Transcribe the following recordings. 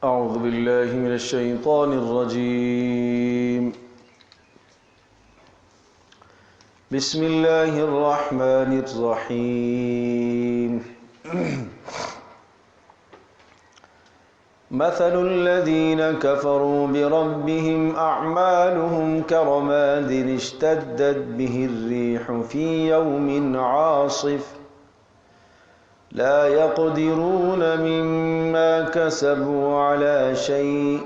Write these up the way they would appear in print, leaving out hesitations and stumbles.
أعوذ بالله من الشيطان الرجيم. بسم الله الرحمن الرحيم. مثل الذين كفروا بربهم أعمالهم كرماد اشتدت به الريح في يوم عاصف لا يقدرون مما كسبوا على شيء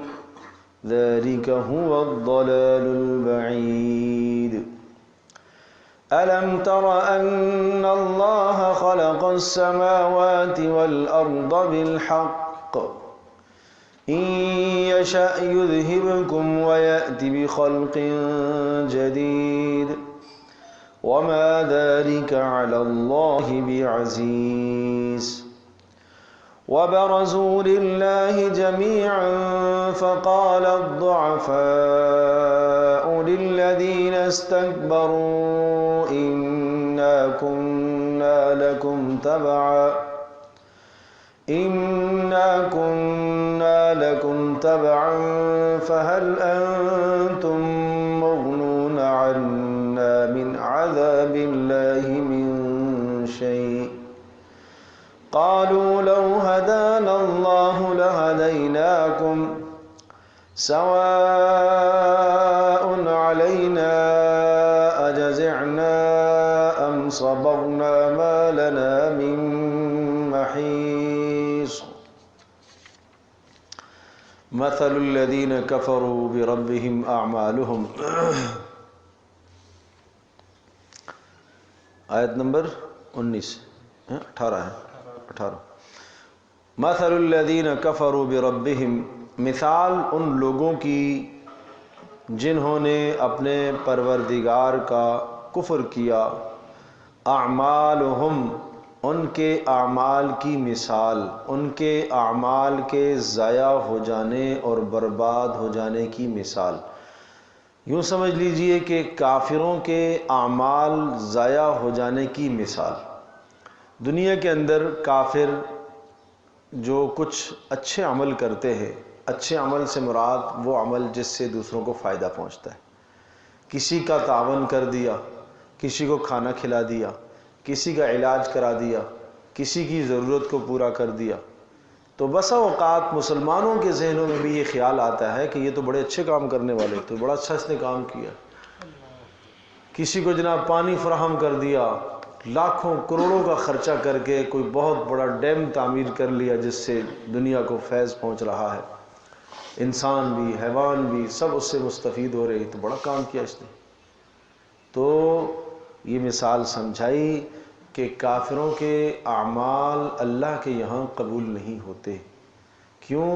ذلك هو الضلال البعيد. ألم تر أن الله خلق السماوات والأرض بالحق إن يشأ يذهبكم ويأت بخلق جديد وما ذلك على الله بعزيز. وبرزوا لله جميعا فقال الضعفاء للذين استكبروا إنا كنا لكم تبعا فهل أنتم مغنون عنا من عذاب الله من شيء قالوا لو هدانا الله لهديناكم سواء علينا أجزعنا أم صبرنا ما لنا من محيص. مثل الذين كفروا بربهم أعمالهم. آیت نمبر 18 ہے 18. مثل الذین کفروا بربہم، مثال ان لوگوں کی جنہوں نے اپنے پروردگار کا کفر کیا. اعمالہم، ان کے اعمال کی مثال، ان کے اعمال کے ضائع ہو جانے اور برباد ہو جانے کی مثال. یوں سمجھ لیجئے کہ کافروں کے اعمال ضائع ہو جانے کی مثال. دنیا کے اندر کافر جو کچھ اچھے عمل کرتے ہیں، اچھے عمل سے مراد وہ عمل جس سے دوسروں کو فائدہ پہنچتا ہے. کسی کا تعاون کر دیا، کسی کو کھانا کھلا دیا، کسی کا علاج کرا دیا، کسی کی ضرورت کو پورا کر دیا. تو بسا اوقات مسلمانوں کے ذہنوں میں بھی یہ خیال آتا ہے کہ یہ تو بڑے اچھے کام کرنے والے، تو بڑا اچھا اس نے کام کیا. کسی کو جناب پانی فراہم کر دیا، لاکھوں کروڑوں کا خرچہ کر کے کوئی بہت بڑا ڈیم تعمیر کر لیا جس سے دنیا کو فیض پہنچ رہا ہے، انسان بھی حیوان بھی سب اس سے مستفید ہو رہے، تو بڑا کام کیا اس نے. تو یہ مثال سمجھائی کہ کافروں کے اعمال اللہ کے یہاں قبول نہیں ہوتے. کیوں؟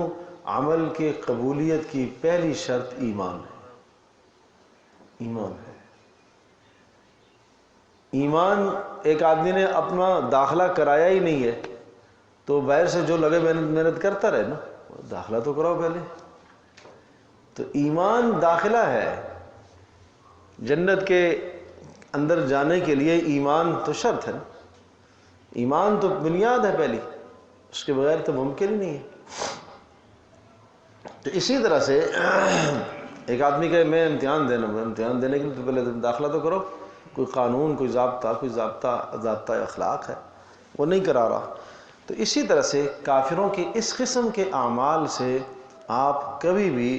عمل کے قبولیت کی پہلی شرط ایمان ہے. ایمان ہے. ایمان، ایک آدمی نے اپنا داخلہ کرایا ہی نہیں ہے تو باہر سے جو لگے محنت کرتا رہے نا، داخلہ تو کراؤ پہلے. تو ایمان داخلہ ہے. جنت کے اندر جانے کے لیے ایمان تو شرط ہے نا. ایمان تو بنیاد ہے پہلی، اس کے بغیر تو ممکن ہی نہیں ہے. تو اسی طرح سے ایک آدمی کہے میں امتحان دینے کے لیے تو پہلے داخلہ تو کرو. کوئی قانون، کوئی ضابطہ اخلاق ہے، وہ نہیں کرا رہا. تو اسی طرح سے کافروں کے اس قسم کے اعمال سے آپ کبھی بھی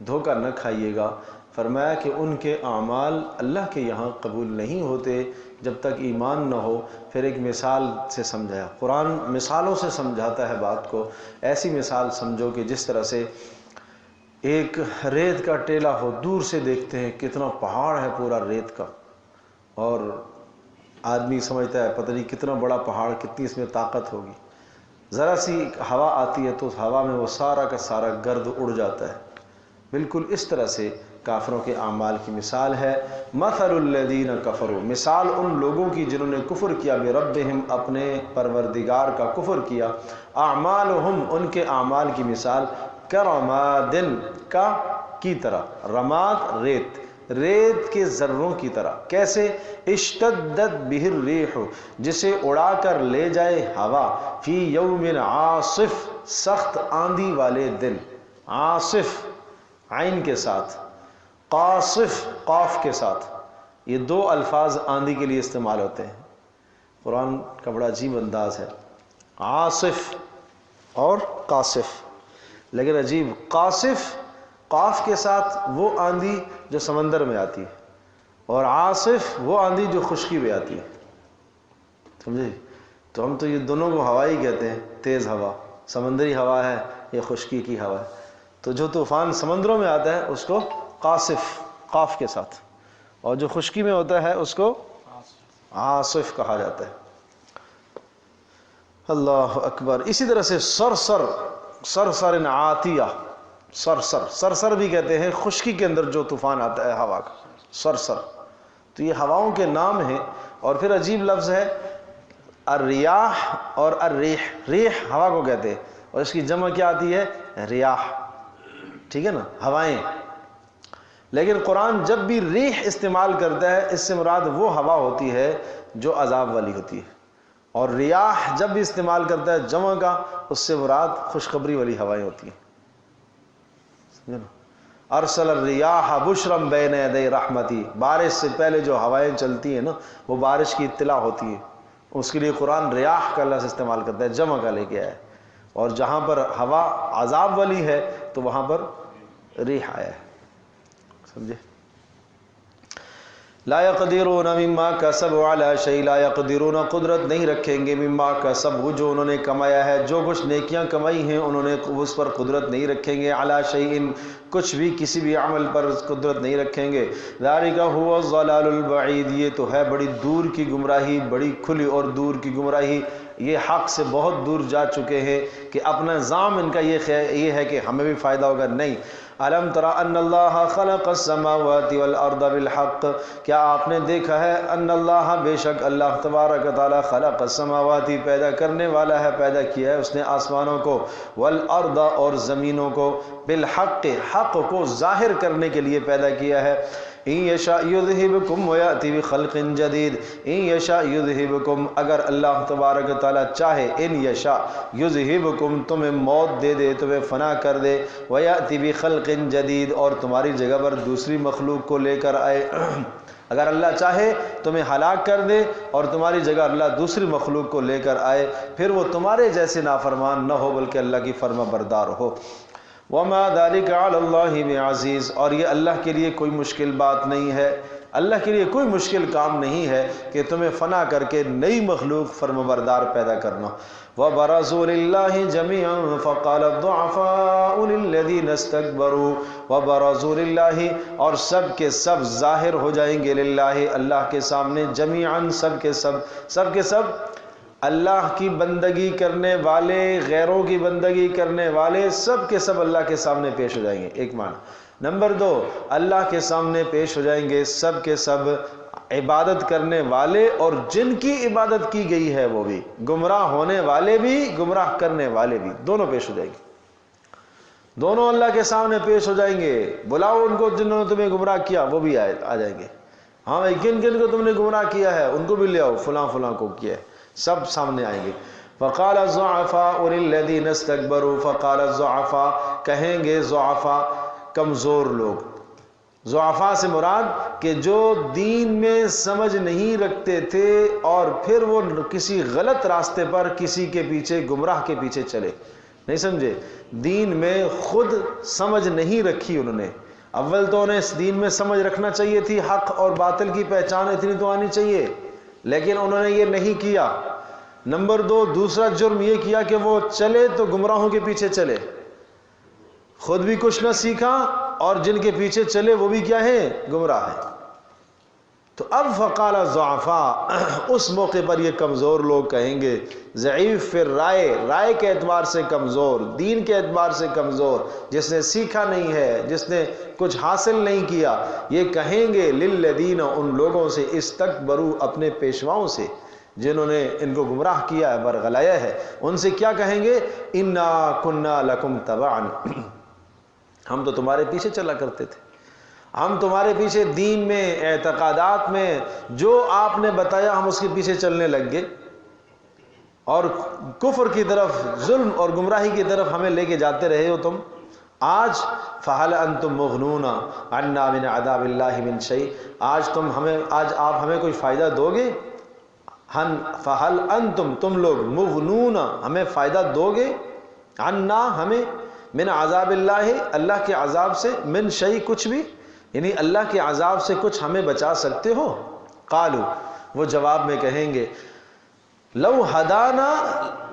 دھوکہ نہ کھائیے گا. فرمایا کہ ان کے اعمال اللہ کے یہاں قبول نہیں ہوتے جب تک ایمان نہ ہو. پھر ایک مثال سے سمجھایا. قرآن مثالوں سے سمجھاتا ہے بات کو. ایسی مثال سمجھو کہ جس طرح سے ایک ریت کا ٹیلا ہو، دور سے دیکھتے ہیں کتنا پہاڑ ہے پورا ریت کا، اور آدمی سمجھتا ہے پتہ نہیں کتنا بڑا پہاڑ، کتنی اس میں طاقت ہوگی. ذرا سی ہوا آتی ہے تو اس ہوا میں وہ سارا کا سارا گرد اڑ جاتا ہے. بالکل اس طرح سے کافروں کے اعمال کی مثال ہے. مثل الذین کفروا، مثال ان لوگوں کی جنہوں نے کفر کیا، بربہم، اپنے پروردگار کا کفر کیا. اعمالہم، ان کے اعمال کی مثال، کرمادن، کی طرح، رماد ریت، ریت کے ذروں کی طرح. کیسے؟ اشتدت بہ الریح، جسے اڑا کر لے جائے ہوا، فی یوم عاصف، سخت آندھی والے دن. عاصف عین کے ساتھ، قاصف قاف کے ساتھ، یہ دو الفاظ آندھی کے لیے استعمال ہوتے ہیں۔ قرآن کا بڑا عجیب انداز ہے، عاصف اور قاصف، لیکن عجیب، قاصف قاف کے ساتھ وہ آندھی جو سمندر میں آتی ہے، اور عاصف وہ آندھی جو خشکی میں آتی ہے، سمجھے؟ تو ہم تو یہ دونوں کو ہوا ہی کہتے ہیں، تیز ہوا سمندری ہوا ہے یا خشکی کی ہوا ہے، تو جو طوفان سمندروں میں آتا ہے اس کو قاصف قاف کے ساتھ، اور جو خشکی میں ہوتا ہے اس کو عاصف کہا جاتا ہے۔ اللہ اکبر۔ اسی طرح سے صرصر، صرصر عاتیہ، صرصر بھی کہتے ہیں خشکی کے اندر جو طوفان آتا ہے ہوا کا، صرصر۔ تو یہ ہواؤں کے نام ہیں۔ اور پھر عجیب لفظ ہے الریاح اور الریح، ریح ہوا کو کہتے ہیں، اور اس کی جمع کیا آتی ہے؟ ریاح، ٹھیک ہے نا، ہوائیں۔ لیکن قرآن جب بھی ریح استعمال کرتا ہے اس سے مراد وہ ہوا ہوتی ہے جو عذاب والی ہوتی ہے، اور ریاح جب بھی استعمال کرتا ہے جمع کا، اس سے مراد خوشخبری والی ہوائیں ہوتی ہیں، سمجھے نا؟ ارسل الریاح بشرا بین یدی رحمتی، بارش سے پہلے جو ہوائیں چلتی ہیں نا وہ بارش کی اطلاع ہوتی ہے، اس کے لیے قرآن ریاح کا لفظ استعمال کرتا ہے، جمع کا لے کے آیا ہے، اور جہاں پر ہوا عذاب والی ہے تو وہاں پر ریح آیا ہے، سمجھے؟ لا یقدرون مما کسبوا علی شیء، لا یقدرون قدرت نہیں رکھیں گے، مما کسبوا جو انہوں نے کمایا ہے، جو کچھ نیکیاں کمائی ہیں انہوں نے اس پر قدرت نہیں رکھیں گے، علی شیء کچھ بھی کسی بھی عمل پر قدرت نہیں رکھیں گے، ذالک هو الضلال البعید، یہ تو ہے بڑی دور کی گمراہی، بڑی کھلی اور دور کی گمراہی، یہ حق سے بہت دور جا چکے ہیں کہ اپنا زعم ان کا یہ ہے کہ ہمیں بھی فائدہ ہوگا، نہیں۔ الم تری ان اللہ خلق السماوات والارض بالحق، کیا آپ نے دیکھا ہے ان اللہ، بے شک اللہ تبارک تعالی، خلق السماوات پیدا کرنے والا ہے، پیدا کیا ہے اس نے آسمانوں کو، والارض اور زمینوں کو، بالحق حق کو ظاہر کرنے کے لیے پیدا کیا ہے، ان یشاء یذہبکم ویأتی بخلق جدید، ان یشاء یذہبکم اگر اللہ تبارک تعالی چاہے، ان یشاء یذہبکم تمہیں موت دے دے، تمہیں فنا کر دے، ویأتی بخلق جدید اور تمہاری جگہ پر دوسری مخلوق کو لے کر آئے، اگر اللہ چاہے تمہیں ہلاک کر دے اور تمہاری جگہ اللہ دوسری مخلوق کو لے کر آئے، پھر وہ تمہارے جیسے نافرمان نہ ہو بلکہ اللہ کی فرما بردار ہو۔ وما ذلك على الله بعزیز، اور یہ اللہ کے لیے کوئی مشکل بات نہیں ہے، اللہ کے لیے کوئی مشکل کام نہیں ہے کہ تمہیں فنا کر کے نئی مخلوق فرمانبردار پیدا کرنا۔ وَبَرَزُوا لِلَّهِ جَمِيعًا فَقَالَ الضُّعَفَاءُ لِلَّذِينَ اسْتَكْبَرُوا، وَبَرَزُوا لِلَّهِ اور سب کے سب ظاہر ہو جائیں گے، للہ اللہ کے سامنے، جمیعاً سب کے سب اللہ کی بندگی کرنے والے، غیروں کی بندگی کرنے والے، سب کے سب اللہ کے سامنے پیش ہو جائیں گے، ایک معنی۔ نمبر دو، اللہ کے سامنے پیش ہو جائیں گے سب کے سب عبادت کرنے والے اور جن کی عبادت کی گئی ہے وہ بھی، گمراہ ہونے والے بھی گمراہ کرنے والے بھی، دونوں پیش ہو جائیں گے، دونوں اللہ کے سامنے پیش ہو جائیں گے۔ بلاؤ ان کو جنہوں نے تمہیں گمراہ کیا، وہ بھی آ جائیں گے، ہاں بھائی کن کن کو تم نے گمراہ کیا ہے ان کو بھی لے آؤ، فلاں فلاں کو کیا ہے، سب سامنے آئیں گے۔ فقال الضعفاء للذین استکبروا، فقال الضعفاء کہیں گے ضعفاء کمزور لوگ، ضعفاء سے مراد کہ جو دین میں سمجھ نہیں رکھتے تھے اور پھر وہ کسی غلط راستے پر کسی کے پیچھے، گمراہ کے پیچھے چلے، نہیں سمجھے، دین میں خود سمجھ نہیں رکھی انہوں نے، اول تو انہیں اس دین میں سمجھ رکھنا چاہیے تھی، حق اور باطل کی پہچان اتنی تو آنی چاہیے، لیکن انہوں نے یہ نہیں کیا۔ نمبر دو، دوسرا جرم یہ کیا کہ وہ چلے تو گمراہوں کے پیچھے چلے، خود بھی کچھ نہ سیکھا اور جن کے پیچھے چلے وہ بھی کیا ہیں؟ گمراہ ہیں۔ تو اب فقال الضعفاء، اس موقع پر یہ کمزور لوگ کہیں گے، ضعیف پھر رائے کے اعتبار سے کمزور، دین کے اعتبار سے کمزور، جس نے سیکھا نہیں ہے، جس نے کچھ حاصل نہیں کیا، یہ کہیں گے للذین، ان لوگوں سے، استکبروا اپنے پیشواؤں سے جنہوں نے ان کو گمراہ کیا ہے، برگلایا ہے، ان سے کیا کہیں گے؟ انا کنا لکم تبعا، ہم تو تمہارے پیچھے چلا کرتے تھے، ہم تمہارے پیچھے دین میں، اعتقادات میں جو آپ نے بتایا ہم اس کے پیچھے چلنے لگ گئے، اور کفر کی طرف، ظلم اور گمراہی کی طرف ہمیں لے کے جاتے رہے ہو تم، آج فہل انتم مغنون عنا من عذاب اللہ من شیء، آج آپ ہمیں کوئی فائدہ دو گے؟ فہل انتم، تم لوگ، مغنون، ہمیں فائدہ دو گے، عنا، ہمیں، من عذاب اللہ، اللہ کے عذاب سے، من شیء، کچھ بھی، یعنی اللہ کے عذاب سے کچھ ہمیں بچا سکتے ہو؟ قالو، وہ جواب میں کہیں گے لو ہدانا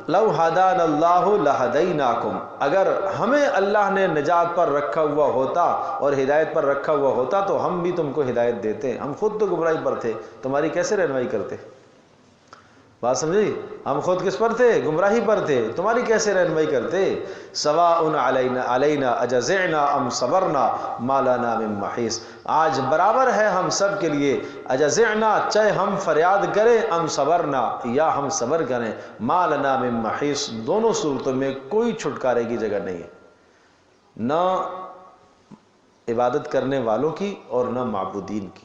اللہ لہدیناکم، اگر ہمیں اللہ نے نجات پر رکھا ہوا ہوتا اور ہدایت پر رکھا ہوا ہوتا تو ہم بھی تم کو ہدایت دیتے، ہم خود تو گمراہی پر تھے، تمہاری کیسے رہنمائی کرتے؟ بات سمجھی؟ ہم خود کس پر تھے؟ گمراہی پر تھے، تمہاری کیسے رہنمائی کرتے؟ سواء علینا اجزعنا ام صبرنا ما لنا من محیص، آج برابر ہے ہم سب کے لیے، اجزعنا، چاہے ہم فریاد کریں، ام صبرنا، یا ہم صبر کریں، ما لنا من محیص، دونوں صورتوں میں کوئی چھٹکارے کی جگہ نہیں ہے، نہ عبادت کرنے والوں کی اور نہ معبودین کی،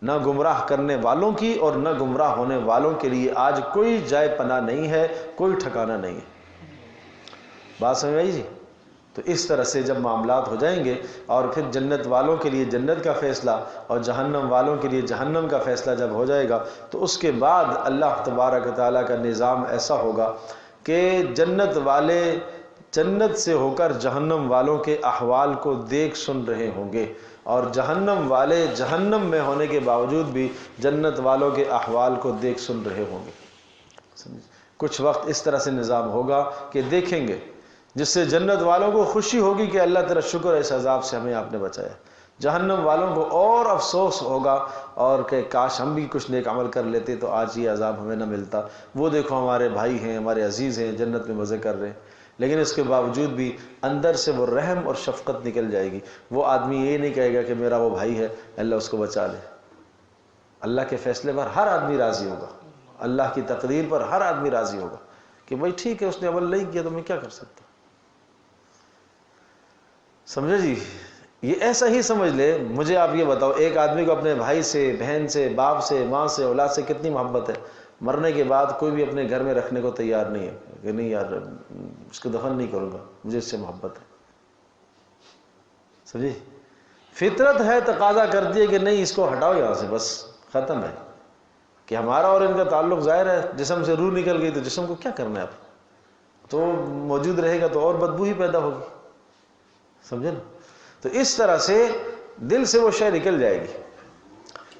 نہ گمراہ کرنے والوں کی اور نہ گمراہ ہونے والوں کے لیے آج کوئی جائے پناہ نہیں ہے، کوئی ٹھکانہ نہیں ہے۔ بات سمجھ آئی جی؟ تو اس طرح سے جب معاملات ہو جائیں گے اور پھر جنت والوں کے لیے جنت کا فیصلہ اور جہنم والوں کے لیے جہنم کا فیصلہ جب ہو جائے گا تو اس کے بعد اللہ تبارک و تعالیٰ کا نظام ایسا ہوگا کہ جنت والے جنت سے ہو کر جہنم والوں کے احوال کو دیکھ سن رہے ہوں گے، اور جہنم والے جہنم میں ہونے کے باوجود بھی جنت والوں کے احوال کو دیکھ سن رہے ہوں گے۔ کچھ وقت اس طرح سے نظام ہوگا کہ دیکھیں گے، جس سے جنت والوں کو خوشی ہوگی کہ اللہ تیرا شکر ہے اس عذاب سے ہمیں آپ نے بچایا، جہنم والوں کو اور افسوس ہوگا اور کہ کاش ہم بھی کچھ نیک عمل کر لیتے تو آج یہ عذاب ہمیں نہ ملتا، وہ دیکھو ہمارے بھائی ہیں، ہمارے عزیز ہیں، جنت میں مزے کر رہے ہیں، لیکن اس کے باوجود بھی اندر سے وہ رحم اور شفقت نکل جائے گی۔ وہ آدمی یہ نہیں کہے گا کہ میرا وہ بھائی ہے اللہ اس کو بچا لے، اللہ کے فیصلے پر ہر آدمی راضی ہوگا، اللہ کی تقدیر پر ہر آدمی راضی ہوگا کہ بھائی ٹھیک ہے اس نے عمل نہیں کیا تو میں کیا کر سکتا، سمجھے جی؟ یہ ایسا ہی سمجھ لے، مجھے آپ یہ بتاؤ، ایک آدمی کو اپنے بھائی سے، بہن سے، باپ سے، ماں سے، اولاد سے کتنی محبت ہے، مرنے کے بعد کوئی بھی اپنے گھر میں رکھنے کو تیار نہیں ہے کہ نہیں یار اس کو دفن نہیں کروں گا، مجھے اس سے محبت ہے، سمجھے؟ فطرت ہے، تقاضا کرتی ہے کہ نہیں اس کو ہٹاؤ یہاں سے، بس ختم ہے، کہ ہمارا اور ان کا تعلق ظاہر ہے، جسم سے روح نکل گئی تو جسم کو کیا کرنا ہے اب، تو موجود رہے گا تو اور بدبو ہی پیدا ہوگی، سمجھے نا؟ تو اس طرح سے دل سے وہ شے نکل جائے گی۔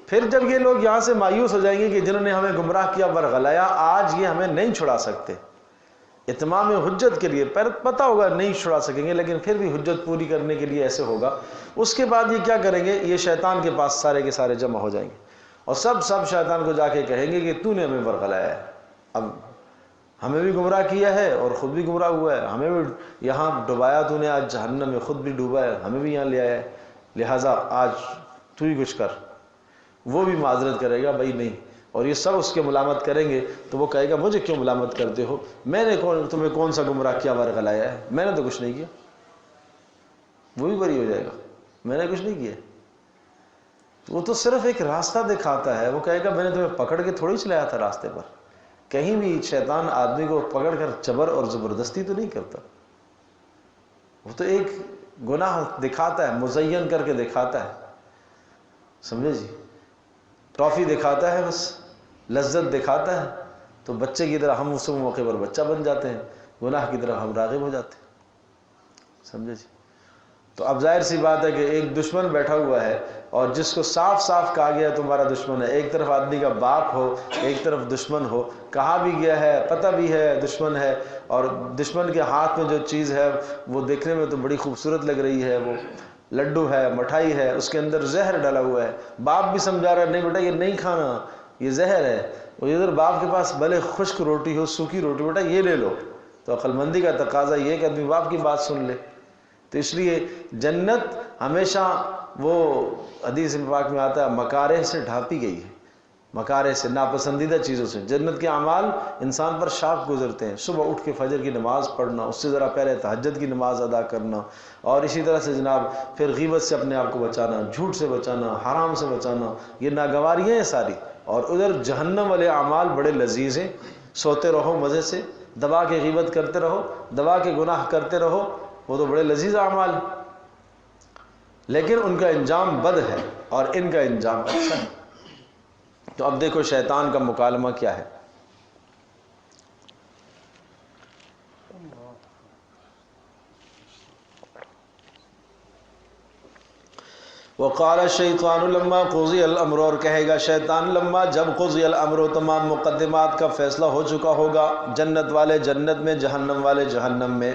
پھر جب یہ لوگ یہاں سے مایوس ہو جائیں گے کہ جنہوں نے ہمیں گمراہ کیا، ورغلایا، آج یہ ہمیں نہیں چھڑا سکتے، اتمام حجت کے لیے پتہ ہوگا نہیں چھڑا سکیں گے، لیکن پھر بھی حجت پوری کرنے کے لیے ایسے ہوگا، اس کے بعد یہ کیا کریں گے، یہ شیطان کے پاس سارے کے سارے جمع ہو جائیں گے اور سب شیطان کو جا کے کہیں گے کہ تو نے ہمیں ورغلایا ہے، اب ہمیں بھی گمراہ کیا ہے اور خود بھی گمراہ ہوا ہے، ہمیں بھی یہاں ڈبایا تو نے، آج جہنم میں خود بھی ڈوبا ہے، ہمیں بھی یہاں لے آیا ہے، لہٰذا آج تو ہی کچھ کر۔ وہ بھی معذرت کرے گا بھائی نہیں، اور یہ سب اس کے ملامت کریں گے تو وہ کہے گا مجھے کیوں ملامت کرتے ہو، میں نے تمہیں کون سا گمراہ کیا ورغلایا ہے، میں نے تو کچھ نہیں کیا، وہ بھی بری ہو جائے گا، میں نے کچھ نہیں کیا، وہ تو صرف ایک راستہ دکھاتا ہے، وہ کہے گا میں نے تمہیں پکڑ کے تھوڑی چلایا تھا راستے پر، کہیں بھی شیطان آدمی کو پکڑ کر جبر اور زبردستی تو نہیں کرتا، وہ تو ایک گناہ دکھاتا ہے، مزین کر کے دکھاتا ہے، سمجھے جی؟ ٹافی دکھاتا ہے، بس لذت دکھاتا ہے، تو بچے کی طرح ہم اس موقع پر بچہ بن جاتے ہیں، گناہ کی طرح ہم راغب ہو جاتے ہیں، سمجھے جی؟ تو اب ظاہر سی بات ہے کہ ایک دشمن بیٹھا ہوا ہے اور جس کو صاف صاف کہا گیا تمہارا دشمن ہے، ایک طرف آدمی کا باپ ہو، ایک طرف دشمن ہو، کہا بھی گیا ہے، پتہ بھی ہے دشمن ہے، اور دشمن کے ہاتھ میں جو چیز ہے وہ دیکھنے میں تو بڑی خوبصورت لگ رہی ہے، وہ لڈو ہے، مٹھائی ہے، اس کے اندر زہر ڈلا ہوا ہے، باپ بھی سمجھا رہا ہے نہیں بیٹا یہ نہیں کھانا، یہ زہر ہے، اور ادھر باپ کے پاس بھلے خشک روٹی ہو، سوکھی روٹی، بیٹا یہ لے لو، تو عقل مندی کا تقاضا یہ کہ آدمی باپ کی بات سن لے۔ تو اس لیے جنت ہمیشہ وہ حدیث پاک میں آتا ہے مکارہ سے ڈھانپی گئی ہے، مکارہ سے، ناپسندیدہ چیزوں سے، جنت کے اعمال انسان پر شاق گزرتے ہیں، صبح اٹھ کے فجر کی نماز پڑھنا، اس سے ذرا پہلے تہجد کی نماز ادا کرنا، اور اسی طرح سے جناب پھر غیبت سے اپنے آپ کو بچانا، جھوٹ سے بچانا، حرام سے بچانا، یہ ناگواریاں ہیں ساری، اور ادھر جہنم والے اعمال بڑے لذیذ ہیں، سوتے رہو مزے سے، دبا کے غیبت کرتے رہو، دبا کے گناہ کرتے رہو، وہ تو بڑے لذیذ اعمال، لیکن ان کا انجام بد ہے اور ان کا انجام اچھا ہے۔ تو اب دیکھو شیطان کا مکالمہ کیا ہے۔ وقال الشیطان لما قضی الامر، اور کہے گا شیطان لما جب قضی الامر، تمام مقدمات کا فیصلہ ہو چکا ہوگا، جنت والے جنت میں، جہنم والے جہنم میں،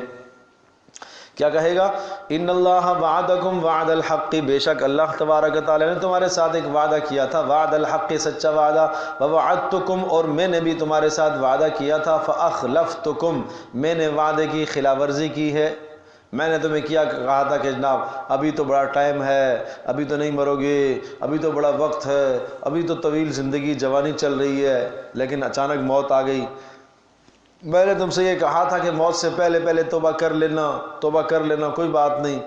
کیا کہے گا؟ ان اللہ وعدکم وعد الحق، بے شک اللہ تبارک و تعالی نے تمہارے ساتھ ایک وعدہ کیا تھا، وعد الحق سچا وعدہ، ووعدتکم اور میں نے بھی تمہارے ساتھ وعدہ کیا تھا، فاخلفتکم میں نے وعدے کی خلاف ورزی کی ہے۔ میں نے تمہیں کیا کہا تھا کہ جناب ابھی تو بڑا ٹائم ہے، ابھی تو نہیں مرو گے، ابھی تو بڑا وقت ہے، ابھی تو طویل زندگی جوانی چل رہی ہے، لیکن اچانک موت آ گئی۔ میں نے تم سے یہ کہا تھا کہ موت سے پہلے پہلے توبہ کر لینا، توبہ کر لینا، کوئی بات نہیں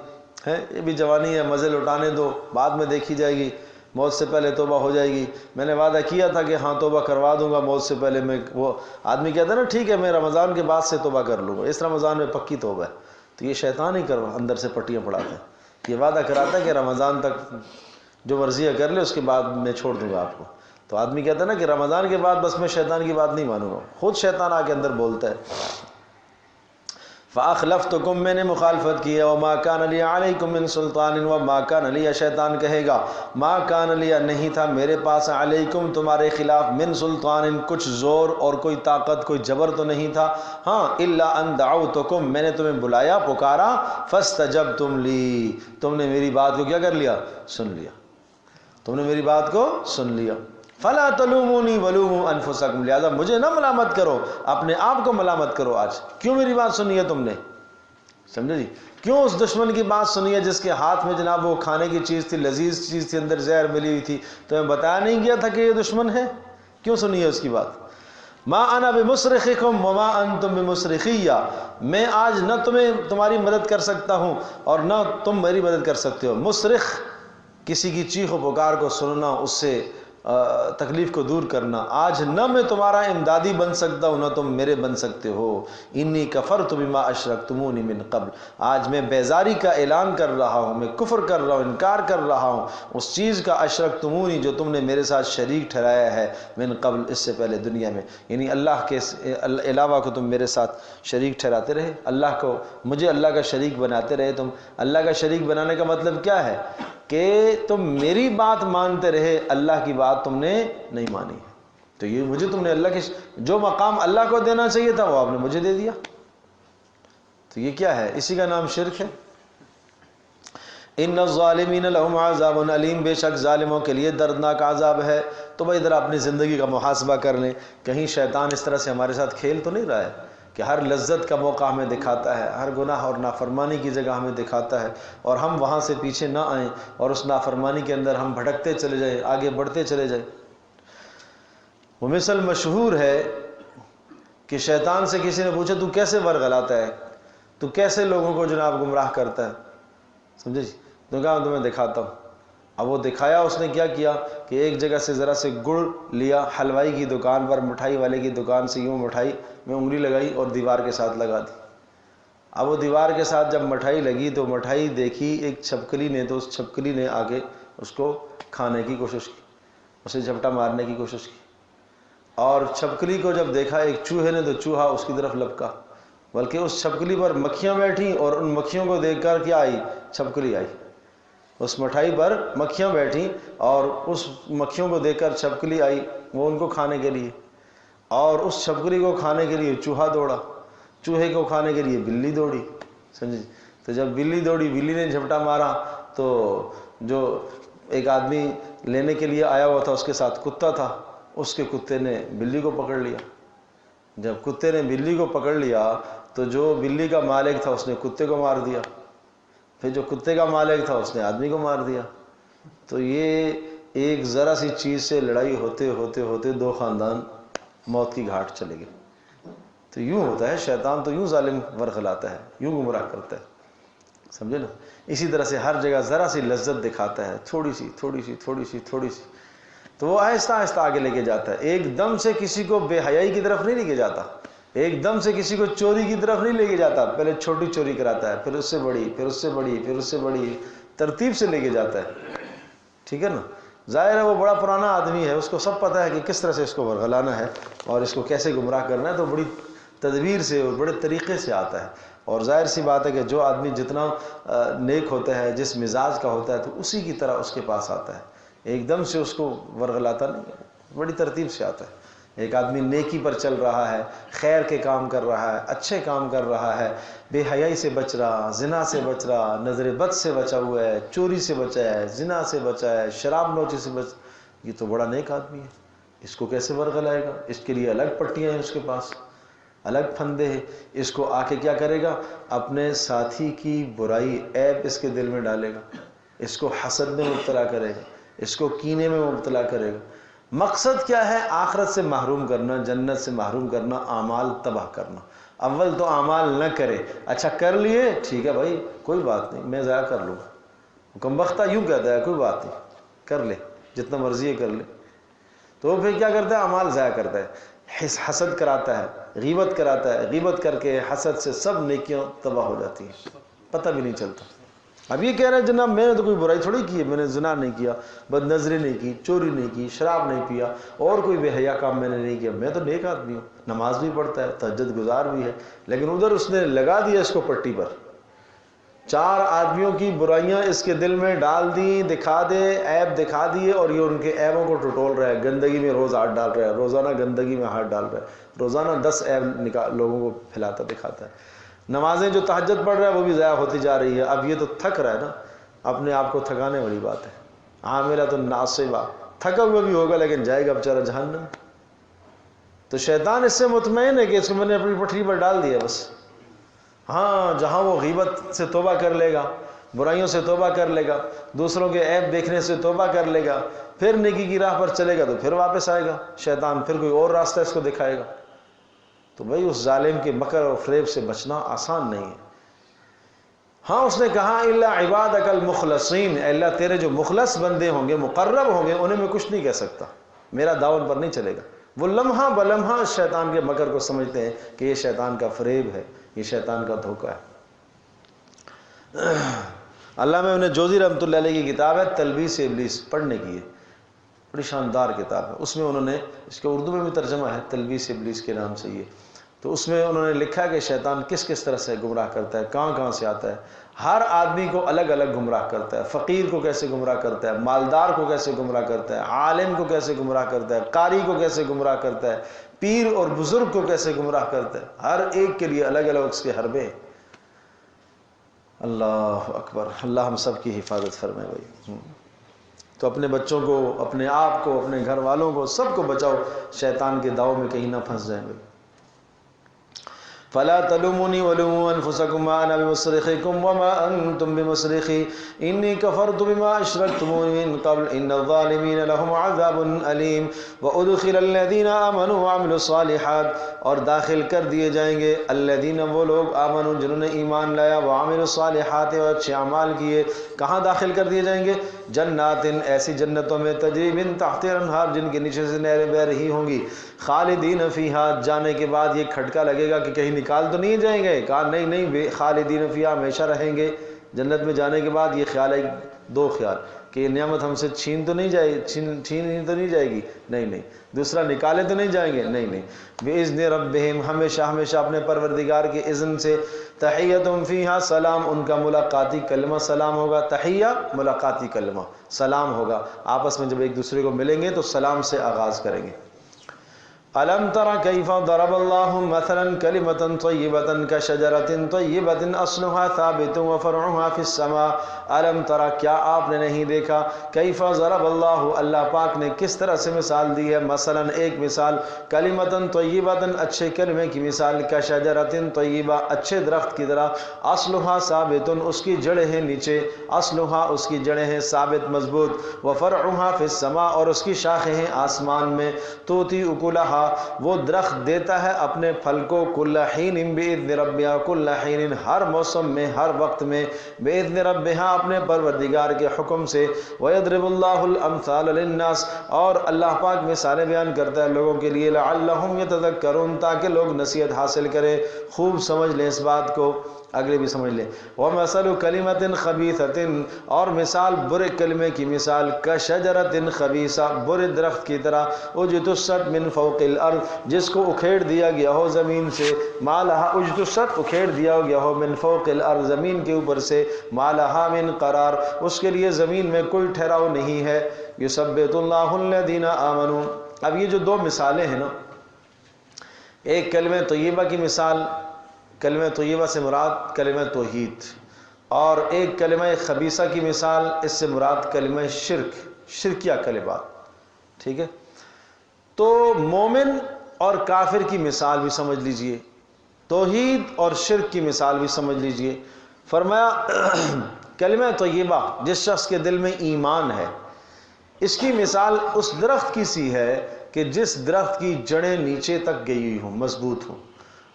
ہے، یہ بھی جوانی ہے، مزے لٹانے دو، بعد میں دیکھی جائے گی، موت سے پہلے توبہ ہو جائے گی۔ میں نے وعدہ کیا تھا کہ ہاں توبہ کروا دوں گا موت سے پہلے۔ میں وہ آدمی کہتا ہے نا ٹھیک ہے میں رمضان کے بعد سے توبہ کر لوں گا، اس رمضان میں پکی توبہ ہے، تو یہ شیطان ہی اندر سے پٹیاں پڑاتا ہے، یہ وعدہ کراتا ہے کہ رمضان تک جو ورزیاں کر لے اس کے بعد میں چھوڑ دوں گا آپ کو۔ تو آدمی کہتا ہے نا کہ رمضان کے بعد بس میں شیطان کی بات نہیں مانوں گا، خود شیطان آ کے اندر بولتا ہے۔ فاخلفتکم میں نے مخالفت کی ہے، وما کان لی علیکم من سلطان، وما کان لی شیطان کہے گا ما کان لی نہیں تھا میرے پاس، علیکم تمہارے خلاف، من سلطان کچھ زور اور کوئی طاقت کوئی جبر تو نہیں تھا، ہاں الا ان دعوتکم میں نے تمہیں بلایا پکارا، فاستجبتم لی تم نے میری بات کو کیا کر لیا؟ سن لیا، تم نے میری بات کو سن لیا۔ فلا تلومونی ولوموا انفسکم لہذا مجھے نہ ملامت کرو، اپنے آپ کو ملامت کرو۔ آج کیوں میری بات سنی ہے تم نے؟ سمجھے جی؟ کیوں اس دشمن کی بات سنی ہے جس کے ہاتھ میں جناب وہ کھانے کی چیز تھی، لذیذ چیز تھی، اندر زہر ملی ہوئی تھی، تمہیں بتایا نہیں گیا تھا کہ یہ دشمن ہے؟ کیوں سنی ہے اس کی بات؟ ما انا بمصرخکم وما انتم بمصرخی، میں آج نہ تمہاری مدد کر سکتا ہوں اور نہ تم میری مدد کر سکتے ہو۔ مصرخ کسی کی چیخ و پکار کو سننا، اس سے تکلیف کو دور کرنا، آج نہ میں تمہارا امدادی بن سکتا ہوں نہ تم میرے بن سکتے ہو۔ انی کفرت بما اشرکتمونی من قبل، آج میں بیزاری کا اعلان کر رہا ہوں، میں کفر کر رہا ہوں، انکار کر رہا ہوں اس چیز کا، اشرکتمونی جو تم نے میرے ساتھ شریک ٹھہرایا ہے، من قبل اس سے پہلے دنیا میں، یعنی اللہ کے علاوہ کو تم میرے ساتھ شریک ٹھہراتے رہے، اللہ کو مجھے اللہ کا شریک بناتے رہے تم۔ اللہ کا شریک بنانے کا مطلب کیا ہے؟ کہ تم میری بات مانتے رہے، اللہ کی بات تم نے نہیں مانی، تو یہ مجھے تم نے اللہ کے جو مقام اللہ کو دینا چاہیے تھا وہ آپ نے مجھے دے دیا، تو یہ کیا ہے؟ اسی کا نام شرک ہے۔ ان الظالمین لهم عذاب علیم، بے شک ظالموں کے لیے دردناک عذاب ہے۔ تو بھائی ادھر اپنی زندگی کا محاسبہ کر لیں، کہیں شیطان اس طرح سے ہمارے ساتھ کھیل تو نہیں رہا ہے کہ ہر لذت کا موقع ہمیں دکھاتا ہے، ہر گناہ اور نافرمانی کی جگہ ہمیں دکھاتا ہے، اور ہم وہاں سے پیچھے نہ آئیں اور اس نافرمانی کے اندر ہم بھٹکتے چلے جائیں، آگے بڑھتے چلے جائیں۔ وہ مثل مشہور ہے کہ شیطان سے کسی نے پوچھا تو کیسے ورغلاتا ہے، تو کیسے لوگوں کو جناب گمراہ کرتا ہے، سمجھے جی؟ تو کہا میں تمہیں دکھاتا ہوں۔ اب وہ دکھایا، اس نے کیا کیا کہ ایک جگہ سے ذرا سے گڑ لیا، حلوائی کی دکان پر، مٹھائی والے کی دکان سے یوں مٹھائی میں انگلی لگائی اور دیوار کے ساتھ لگا دی۔ اب وہ دیوار کے ساتھ جب مٹھائی لگی تو مٹھائی دیکھی ایک چھپکلی نے، تو اس چھپکلی نے آ کے اس کو کھانے کی کوشش کی، اسے جھپٹا مارنے کی کوشش کی، اور چھپکلی کو جب دیکھا ایک چوہے نے تو چوہا اس کی طرف لپکا، بلکہ اس چھپکلی پر مکھیاں بیٹھیں اور ان مکھیوں کو دیکھ کر کیا آئی؟ چھپکلی آئی۔ اس مٹھائی پر مکھیاں بیٹھیں اور اس مکھیوں کو دیکھ کر چھپکلی آئی، وہ ان کو کھانے کے لیے، اور اس چھپکلی کو کھانے کے لیے چوہا دوڑا، چوہے کو کھانے کے لیے بلی دوڑی، سمجھے؟ تو جب بلی دوڑی، بلی نے جھپٹا مارا، تو جو ایک آدمی لینے کے لیے آیا ہوا تھا اس کے ساتھ کتا تھا، اس کے کتے نے بلی کو پکڑ لیا۔ جب کتے نے بلی کو پکڑ لیا تو جو بلی کا مالک تھا اس نے کتے کو مار دیا، پھر جو کتے کا مالک تھا اس نے آدمی کو مار دیا۔ تو یہ ایک ذرا سی چیز سے لڑائی ہوتے ہوتے ہوتے دو خاندان موت کی گھاٹ چلے گئے۔ تو یوں ہوتا ہے، شیطان تو یوں ظالم ورغلاتا ہے، یوں گمراہ کرتا ہے، سمجھے نا؟ اسی طرح سے ہر جگہ ذرا سی لذت دکھاتا ہے، تھوڑی سی تھوڑی سی تھوڑی سی تھوڑی سی، تو وہ آہستہ آہستہ آگے لے کے جاتا ہے، ایک دم سے کسی کو بے حیائی کی طرف نہیں لے کے جاتا ایک دم سے کسی کو چوری کی طرف نہیں لے کے جاتا، پہلے چھوٹی چوری کراتا ہے، پھر اس سے بڑی، پھر اس سے بڑی، پھر اس سے بڑی، ترتیب سے لے کے جاتا ہے، ٹھیک ہے نا۔ ظاہر ہے وہ بڑا پرانا آدمی ہے، اس کو سب پتہ ہے کہ کس طرح سے اس کو ورغلانا ہے اور اس کو کیسے گمراہ کرنا ہے، تو بڑی تدبیر سے اور بڑے طریقے سے آتا ہے۔ اور ظاہر سی بات ہے کہ جو آدمی جتنا نیک ہوتا ہے، جس مزاج کا ہوتا ہے، تو اسی کی طرح اس کے پاس آتا ہے، ایک دم سے اس کو ورغلاتا نہیں ہے، بڑی ترتیب سے آتا ہے۔ ایک آدمی نیکی پر چل رہا ہے، خیر کے کام کر رہا ہے، اچھے کام کر رہا ہے، بے حیائی سے بچ رہا، زنا سے بچ رہا، نظر بد سے بچا ہوا ہے، چوری سے بچا ہے، زنا سے بچا ہے، شراب نوشی سے بچ، یہ تو بڑا نیک آدمی ہے، اس کو کیسے ورغلائے گا؟ اس کے لیے الگ پٹیاں ہیں، اس کے پاس الگ پھندے ہیں۔ اس کو آ کے کیا کرے گا؟ اپنے ساتھی کی برائی، عیب اس کے دل میں ڈالے گا، اس کو حسد میں مبتلا کرے گا، اس کو کینے میں مبتلا کرے گا۔ مقصد کیا ہے؟ آخرت سے محروم کرنا، جنت سے محروم کرنا، اعمال تباہ کرنا۔ اول تو اعمال نہ کرے، اچھا کر لیے ٹھیک ہے بھائی کوئی بات نہیں، میں ضائع کر لوں گا، کم بختہ یوں کہتا ہے کوئی بات نہیں کر لے، جتنا مرضی ہے کر لے، تو پھر کیا کرتا ہے؟ اعمال ضائع کرتا ہے، حسد کراتا ہے، غیبت کراتا ہے، غیبت کر کے حسد سے سب نیکیاں تباہ ہو جاتی ہیں، پتہ بھی نہیں چلتا۔ اب یہ کہہ رہے ہیں جناب میں نے تو کوئی برائی تھوڑی کی ہے، میں نے زنا نہیں کیا، بد نظری نہیں کی، چوری نہیں کی، شراب نہیں پیا، اور کوئی بے حیا کام میں نے نہیں کیا، میں تو نیک آدمی ہوں، نماز بھی پڑھتا ہے، تہجد گزار بھی ہے، لیکن ادھر اس نے لگا دیا اس کو پٹی پر، چار آدمیوں کی برائیاں اس کے دل میں ڈال دی، دکھا دے، عیب دکھا دیے، اور یہ ان کے عیبوں کو ٹٹول رہا ہے، گندگی میں روز ہاتھ ڈال رہا ہے، روزانہ گندگی میں ہاتھ ڈال رہا ہے، روزانہ 10 عیب لوگوں کو پھیلاتا دکھاتا ہے۔ نمازیں جو تہجد پڑھ رہا ہے وہ بھی ضائع ہوتی جا رہی ہے۔ اب یہ تو تھک رہا ہے نا، اپنے آپ کو تھکانے والی بات ہے، عاملۃ ناصبہ، تھکا ہوا بھی ہوگا لیکن جائے گا بیچارہ جہنم۔ تو شیطان اس سے مطمئن ہے کہ اس کو میں نے اپنی پٹری پر ڈال دیا بس، ہاں جہاں وہ غیبت سے توبہ کر لے گا، برائیوں سے توبہ کر لے گا، دوسروں کے عیب دیکھنے سے توبہ کر لے گا، پھر نیکی کی راہ پر چلے گا تو پھر واپس آئے گا شیطان، پھر کوئی اور راستہ اس کو دکھائے گا۔ تو بھائی اس ظالم کے مکر اور فریب سے بچنا آسان نہیں ہے۔ ہاں اس نے کہا الا عبادک المخلصین، اے اللہ تیرے جو مخلص بندے ہوں گے، مقرب ہوں گے، انہیں میں کچھ نہیں کہہ سکتا، میرا دعوت پر نہیں چلے گا۔ وہ لمحہ بلمحہ شیطان کے مکر کو سمجھتے ہیں کہ یہ شیطان کا فریب ہے، یہ شیطان کا دھوکہ ہے۔ علامہ ابن جوزی رحمۃ اللہ علیہ کی کتاب ہے تلبیس ابلیس، پڑھنے کی ہے، بڑی شاندار کتاب ہے۔ اس میں انہوں نے، اس کا اردو میں بھی ترجمہ ہے تلبیس ابلیس کے نام سے یہ، تو اس میں انہوں نے لکھا کہ شیطان کس کس طرح سے گمراہ کرتا ہے، کہاں کہاں سے آتا ہے، ہر آدمی کو الگ الگ گمراہ کرتا ہے، فقیر کو کیسے گمراہ کرتا ہے، مالدار کو کیسے گمراہ کرتا ہے، عالم کو کیسے گمراہ کرتا ہے، قاری کو کیسے گمراہ کرتا ہے، پیر اور بزرگ کو کیسے گمراہ کرتا ہے، ہر ایک کے لیے الگ الگ اس کے حربے ہیں۔ اللہ اکبر، اللہ ہم سب کی حفاظت فرمائے بھائی۔ تو اپنے بچوں کو، اپنے آپ کو، اپنے گھر والوں کو، سب کو بچاؤ، شیطان کے داؤ میں کہیں نہ پھنس جائیں بھائی۔ فلا تلوموني ولوموا انفسكم ما انا بمصرخكم وما انتم بمصرخي اني كفرت بما اشركتموني من قبل ان الظالمين لهم عذاب اليم وادخل الذين امنوا وعملوا الصالحات، اور داخل کر دیے جائیں گے الذين، وہ لوگ، آمنوا جنہوں نے ایمان لایا، وعملوا الصالحات اور اچھے اعمال کیے، کہاں داخل کر دیے جائیں گے؟ جنات، ایسی جنتوں میں، تجری من تحت الانہار، جن کے نیچے سے نہریں بہ رہی ہوں گی، خالدین فیہا، جانے کے بعد یہ کھٹکا لگے گا کہ کہیں نکال تو نہیں جائیں گے، کہا نہیں نہیں، خالدین فیہا، ہمیشہ رہیں گے جنت میں۔ جانے کے بعد یہ خیال ہے، دو خیال، کہ یہ نعمت ہم سے چھین تو نہیں جائے، چھین تو نہیں جائے گی، نہیں نہیں، دوسرا نکالے تو نہیں جائیں گے، نہیں نہیں، بِإِذْنِ رَبِّهِمْ، ہمیشہ ہمیشہ اپنے پروردگار کے اذن سے، تحیتہم فیہا سلام، ان کا ملاقاتی کلمہ سلام ہوگا، تحیہ ملاقاتی کلمہ سلام ہوگا، آپس میں جب ایک دوسرے کو ملیں گے تو سلام سے آغاز کریں گے۔ أَلَمْ تَرَ كَيْفَ ضَرَبَ اللَّهُ مَثَلًا كَلِمَةً طَيِّبَةً كَشَجَرَةٍ طَيِّبَةٍ أَصْلُهَا ثَابِتٌ وَفَرْعُهَا فِي السَّمَاءِ أَلَمْ تَرَ، کیا آپ نے نہیں دیکھا، كَيْفَ ضَرَبَ اللَّهُ، اللہ پاک نے کس طرح سے مثال دی ہے، مثلاً ایک مثال، كَلِمَةً طَيِّبَةً اچھے کلمے کی مثال، كَشَجَرَةٍ طَيِّبَةٍ اچھے درخت کی طرح، أَصْلُهَا ثَابِتٌ اس کی جڑیں ہیں نیچے، أصلها اس کی جڑیں ہیں ثابت مضبوط، وَفَرْعُهَا فِي السَّمَاءِ اور اس کی شاخیں ہیں آسمان میں، توتی اکلہا وہ درخت دیتا ہے اپنے پھل کو کل حین بإذن ربها، کل حین ہر موسم میں، ہر وقت میں، بإذن ربها اپنے پروردگار کے حکم سے، ويضرب الله الامثال للناس اور اللہ پاک مثالیں بیان کرتا ہے لوگوں کے لیے، لعلهم يتذکرون تاکہ لوگ نصیحت حاصل کریں، خوب سمجھ لیں اس بات کو، اگلے بھی سمجھ لیں۔ وَمَثَلُ كَلِمَةٍ خَبِيثَةٍ اور مثال برے کلمے کی مثال، كَشَجَرَةٍ خَبِيثَةٍ برے درخت کی طرح، اُجْتُثَّتْ مِنْ فَوْقِ الْأَرْضِ جس کو اکھیڑ دیا گیا ہو زمین سے، مَا لَهَا اُجْتُثَّتْ اکھیڑ دیا گیا ہو مِنْ فَوْقِ الْأَرْضِ زمین کے اوپر سے، مَا لَهَا مِنْ قرار اس کے لیے زمین میں کوئی ٹھہراؤ نہیں ہے۔ يُثَبِّتُ اللَّهُ الَّذِينَ آمَنُوا اب یہ جو دو مثالیں ہیں نا، ایک کلمہ طیبہ کی مثال، کلمہ طیبہ سے مراد کلمہ توحید، اور ایک کلمہ خبیثہ کی مثال، اس سے مراد کلمہ شرک، شرکیہ کلمات، ٹھیک ہے۔ تو مومن اور کافر کی مثال بھی سمجھ لیجئے، توحید اور شرک کی مثال بھی سمجھ لیجئے۔ فرمایا کلمہ طیبہ جس شخص کے دل میں ایمان ہے، اس کی مثال اس درخت کی سی ہے کہ جس درخت کی جڑیں نیچے تک گئی ہوئی ہوں، مضبوط ہوں،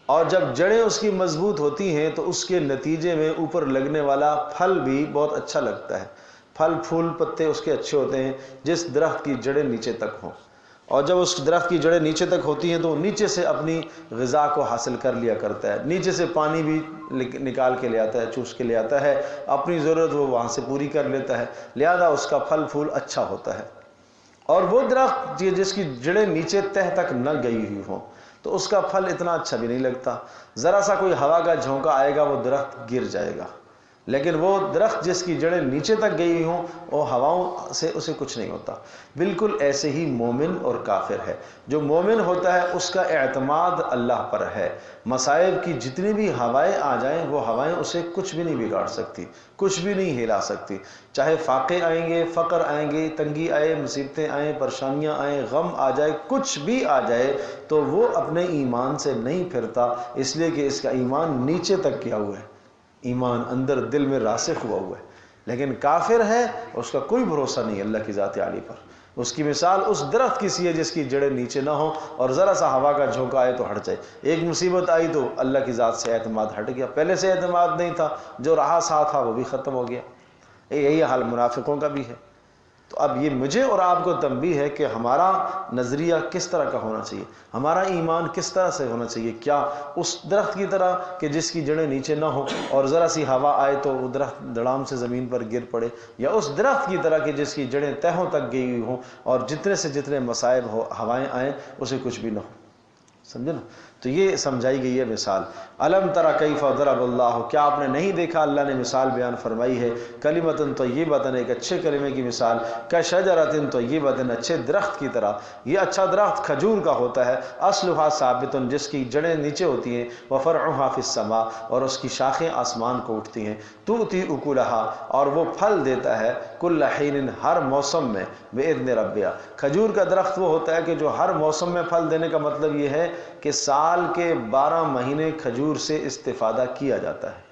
اور جب جڑیں اس کی مضبوط ہوتی ہیں تو اس کے نتیجے میں اوپر لگنے والا پھل بھی بہت اچھا لگتا ہے، پھل پھول پتے اس کے اچھے ہوتے ہیں جس درخت کی جڑیں نیچے تک ہوں، اور جب اس درخت کی جڑیں نیچے تک ہوتی ہیں تو وہ نیچے سے اپنی غذا کو حاصل کر لیا کرتا ہے، نیچے سے پانی بھی نکال کے لے آتا ہے، چوس کے لے آتا ہے، اپنی ضرورت وہ وہاں سے پوری کر لیتا ہے، لہذا اس کا پھل پھول اچھا ہوتا ہے۔ اور وہ درخت جس کی جڑیں نیچے تہ تک نہ گئی ہوئی ہوں تو اس کا پھل اتنا اچھا بھی نہیں لگتا، ذرا سا کوئی ہوا کا جھونکا آئے گا وہ درخت گر جائے گا، لیکن وہ درخت جس کی جڑیں نیچے تک گئی ہوں وہ ہواؤں سے اسے کچھ نہیں ہوتا۔ بالکل ایسے ہی مومن اور کافر ہے۔ جو مومن ہوتا ہے اس کا اعتماد اللہ پر ہے، مصائب کی جتنی بھی ہوائیں آ جائیں وہ ہوائیں اسے کچھ بھی نہیں بگاڑ سکتی، کچھ بھی نہیں ہلا سکتی، چاہے فاقے آئیں گے، فقر آئیں گے، تنگی آئے، مصیبتیں آئیں، پریشانیاں آئیں، غم آ جائے، کچھ بھی آ جائے تو وہ اپنے ایمان سے نہیں پھرتا، اس لیے کہ اس کا ایمان نیچے تک کیا ہوا ہے، ایمان اندر دل میں راسخ ہوا ہے۔ لیکن کافر ہے اس کا کوئی بھروسہ نہیں اللہ کی ذات عالی پر، اس کی مثال اس درخت کی سی ہے جس کی جڑیں نیچے نہ ہوں اور ذرا سا ہوا کا جھونکا آئے تو ہٹ جائے، ایک مصیبت آئی تو اللہ کی ذات سے اعتماد ہٹ گیا، پہلے سے اعتماد نہیں تھا، جو رہا ساتھ تھا وہ بھی ختم ہو گیا۔ یہی حال منافقوں کا بھی ہے۔ تو اب یہ مجھے اور آپ کو تنبیہ ہے کہ ہمارا نظریہ کس طرح کا ہونا چاہیے، ہمارا ایمان کس طرح سے ہونا چاہیے، کیا اس درخت کی طرح کہ جس کی جڑیں نیچے نہ ہوں اور ذرا سی ہوا آئے تو وہ درخت دڑام سے زمین پر گر پڑے، یا اس درخت کی طرح کہ جس کی جڑیں تہوں تک گئی ہوئی ہوں اور جتنے سے جتنے مصائب ہو ہوائیں آئیں اسے کچھ بھی نہ ہو، سمجھے نا؟ تو یہ سمجھائی گئی ہے مثال۔ الم تری کیف ضرب اللہ، کیا آپ نے نہیں دیکھا اللہ نے مثال بیان فرمائی ہے، کلمۃ طیبۃ ایک اچھے کلمے کی مثال، کشجرۃ طیبۃ اچھے درخت کی طرح، یہ اچھا درخت کھجور کا ہوتا ہے، اصلھا ثابت جس کی جڑیں نیچے ہوتی ہیں، وفرعھا فی السماء اور اس کی شاخیں آسمان کو اٹھتی ہیں، تؤتی اکلھا اور وہ پھل دیتا ہے کل حین ہر موسم میں، باذن ربھا کھجور کا درخت وہ ہوتا ہے کہ جو ہر موسم میں پھل دینے کا مطلب یہ ہے کہ سال کے 12 مہینے کھجور سے استفادہ کیا جاتا ہے،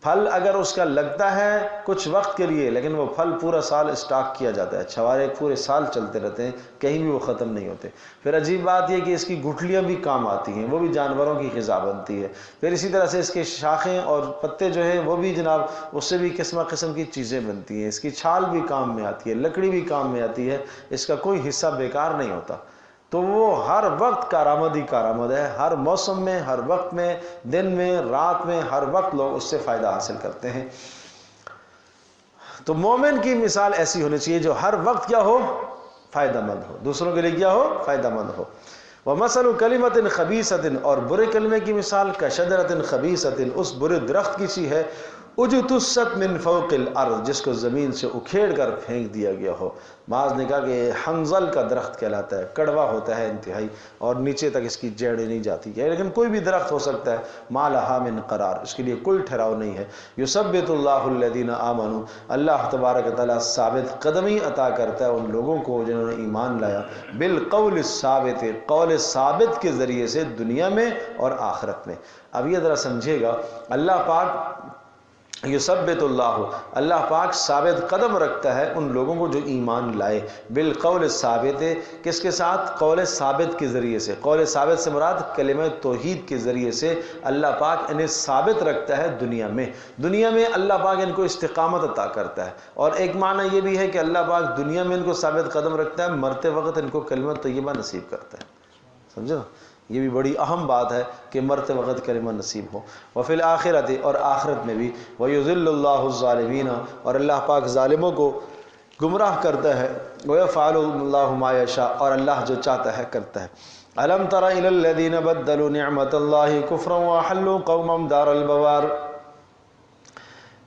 پھل اگر اس کا لگتا ہے کچھ وقت کے لیے لیکن وہ پھل پورا سال اسٹاک کیا جاتا ہے، چھوارے پورے سال چلتے رہتے ہیں، کہیں بھی وہ ختم نہیں ہوتے۔ پھر عجیب بات یہ کہ اس کی گٹھلیاں بھی کام آتی ہیں، وہ بھی جانوروں کی غذا بنتی ہے، پھر اسی طرح سے اس کے شاخیں اور پتے جو ہیں وہ بھی جناب اس سے بھی قسم قسم کی چیزیں بنتی ہیں، اس کی چھال بھی کام میں آتی ہے، لکڑی بھی کام میں آتی ہے، اس کا کوئی حصہ بیکار نہیں ہوتا۔ تو وہ ہر وقت کارآمد ہی کارآمد ہے، ہر موسم میں، ہر وقت میں، دن میں، رات میں، ہر وقت لوگ اس سے فائدہ حاصل کرتے ہیں۔ تو مومن کی مثال ایسی ہونی چاہیے جو ہر وقت کیا ہو، فائدہ مند ہو، دوسروں کے لیے کیا ہو، فائدہ مند ہو۔ وَمَثَلُ كَلِمَةٍ خَبِيثَةٍ اور برے کلمے کی مثال کَشَجَرَةٍ خَبِيثَةٍ اس برے درخت کی سی ہے، اُجْتُثَّتْ مِنْ فَوْقِ الْأَرْضِ جس کو زمین سے اکھیڑ کر پھینک دیا گیا ہو۔ بعض نے کہا کہ یہ حنظل کا درخت کہلاتا ہے، کڑوا ہوتا ہے انتہائی اور نیچے تک اس کی جڑیں نہیں جاتی ہے، لیکن کوئی بھی درخت ہو سکتا ہے، مَا لَهَا مِنْ قرار اس کے لیے کوئی ٹھہراؤ نہیں ہے۔ یثبت اللہ الذین آمنوا اللہ تبارک و تعالیٰ ثابت قدمی عطا کرتا ہے ان لوگوں کو جنہوں نے ایمان لایا، بالقول الثابت قول ثابت کے ذریعے سے دنیا میں اور آخرت میں۔ اب یہ ذرا سمجھے گا، اللہ پاک یثبت اللہ، اللہ پاک ثابت قدم رکھتا ہے ان لوگوں کو جو ایمان لائے، بالقول ثابت، کس کے ساتھ؟ قول ثابت کے ذریعے سے۔ قول ثابت سے مراد کلمہ توحید کے ذریعے سے اللہ پاک انہیں ثابت رکھتا ہے دنیا میں اللہ پاک ان کو استقامت عطا کرتا ہے۔ اور ایک معنی یہ بھی ہے کہ اللہ پاک دنیا میں ان کو ثابت قدم رکھتا ہے، مرتے وقت ان کو کلمہ طیبہ نصیب کرتا ہے، سمجھو؟ یہ بھی بڑی اہم بات ہے کہ مرتے وقت کلمہ نصیب ہو۔ وفی الآخرۃ، اور آخرت میں بھی، ویذل اللہ الظالمین، اور اللہ پاک ظالموں کو گمراہ کرتا ہے، ویفعل اللہ ما یشاء، اور اللہ جو چاہتا ہے کرتا ہے۔ الم تر الی الذین بدلوا نعمت اللہ کفرا واحلوا قومهم دار البوار،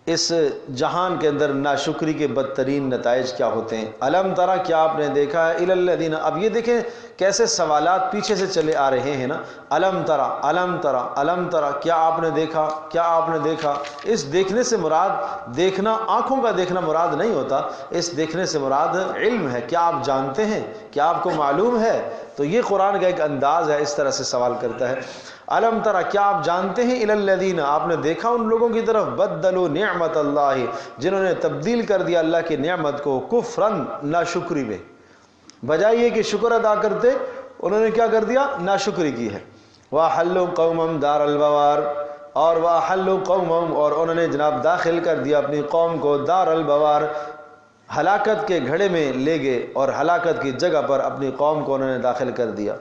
اس جہان کے اندر ناشکری کے بدترین نتائج کیا ہوتے ہیں؟ الم ترا، کیا آپ نے دیکھا ہے؟ الی الذین، اب یہ دیکھیں کیسے سوالات پیچھے سے چلے آ رہے ہیں نا، الم ترا الم ترا الم ترا، کیا آپ نے دیکھا، کیا آپ نے دیکھا؟ اس دیکھنے سے مراد دیکھنا آنکھوں کا دیکھنا مراد نہیں ہوتا، اس دیکھنے سے مراد علم ہے، کیا آپ جانتے ہیں، کیا آپ کو معلوم ہے؟ تو یہ قرآن کا ایک انداز ہے، اس طرح سے سوال کرتا ہے۔ الم ترا، کیا آپ جانتے ہیں؟ الی الذین، آپ نے دیکھا ان لوگوں کی طرف، بدلوا نعمت اللہ، جنہوں نے تبدیل کر دیا اللہ کی نعمت کو، کفرن، ناشکری میں، بجائے یہ کہ شکر ادا کرتے انہوں نے کیا کر دیا؟ ناشکری کی ہے۔ وَأَحَلُّوا قَوْمًا دَارَ الْبَوَارِ، اور وَأَحَلُّوا قَوْمًا، اور انہوں نے جناب داخل کر دیا اپنی قوم کو، دار البوار، ہلاکت کے گھڑے میں لے گئے، اور ہلاکت کی جگہ پر اپنی قوم کو انہوں نے داخل کر دیا۔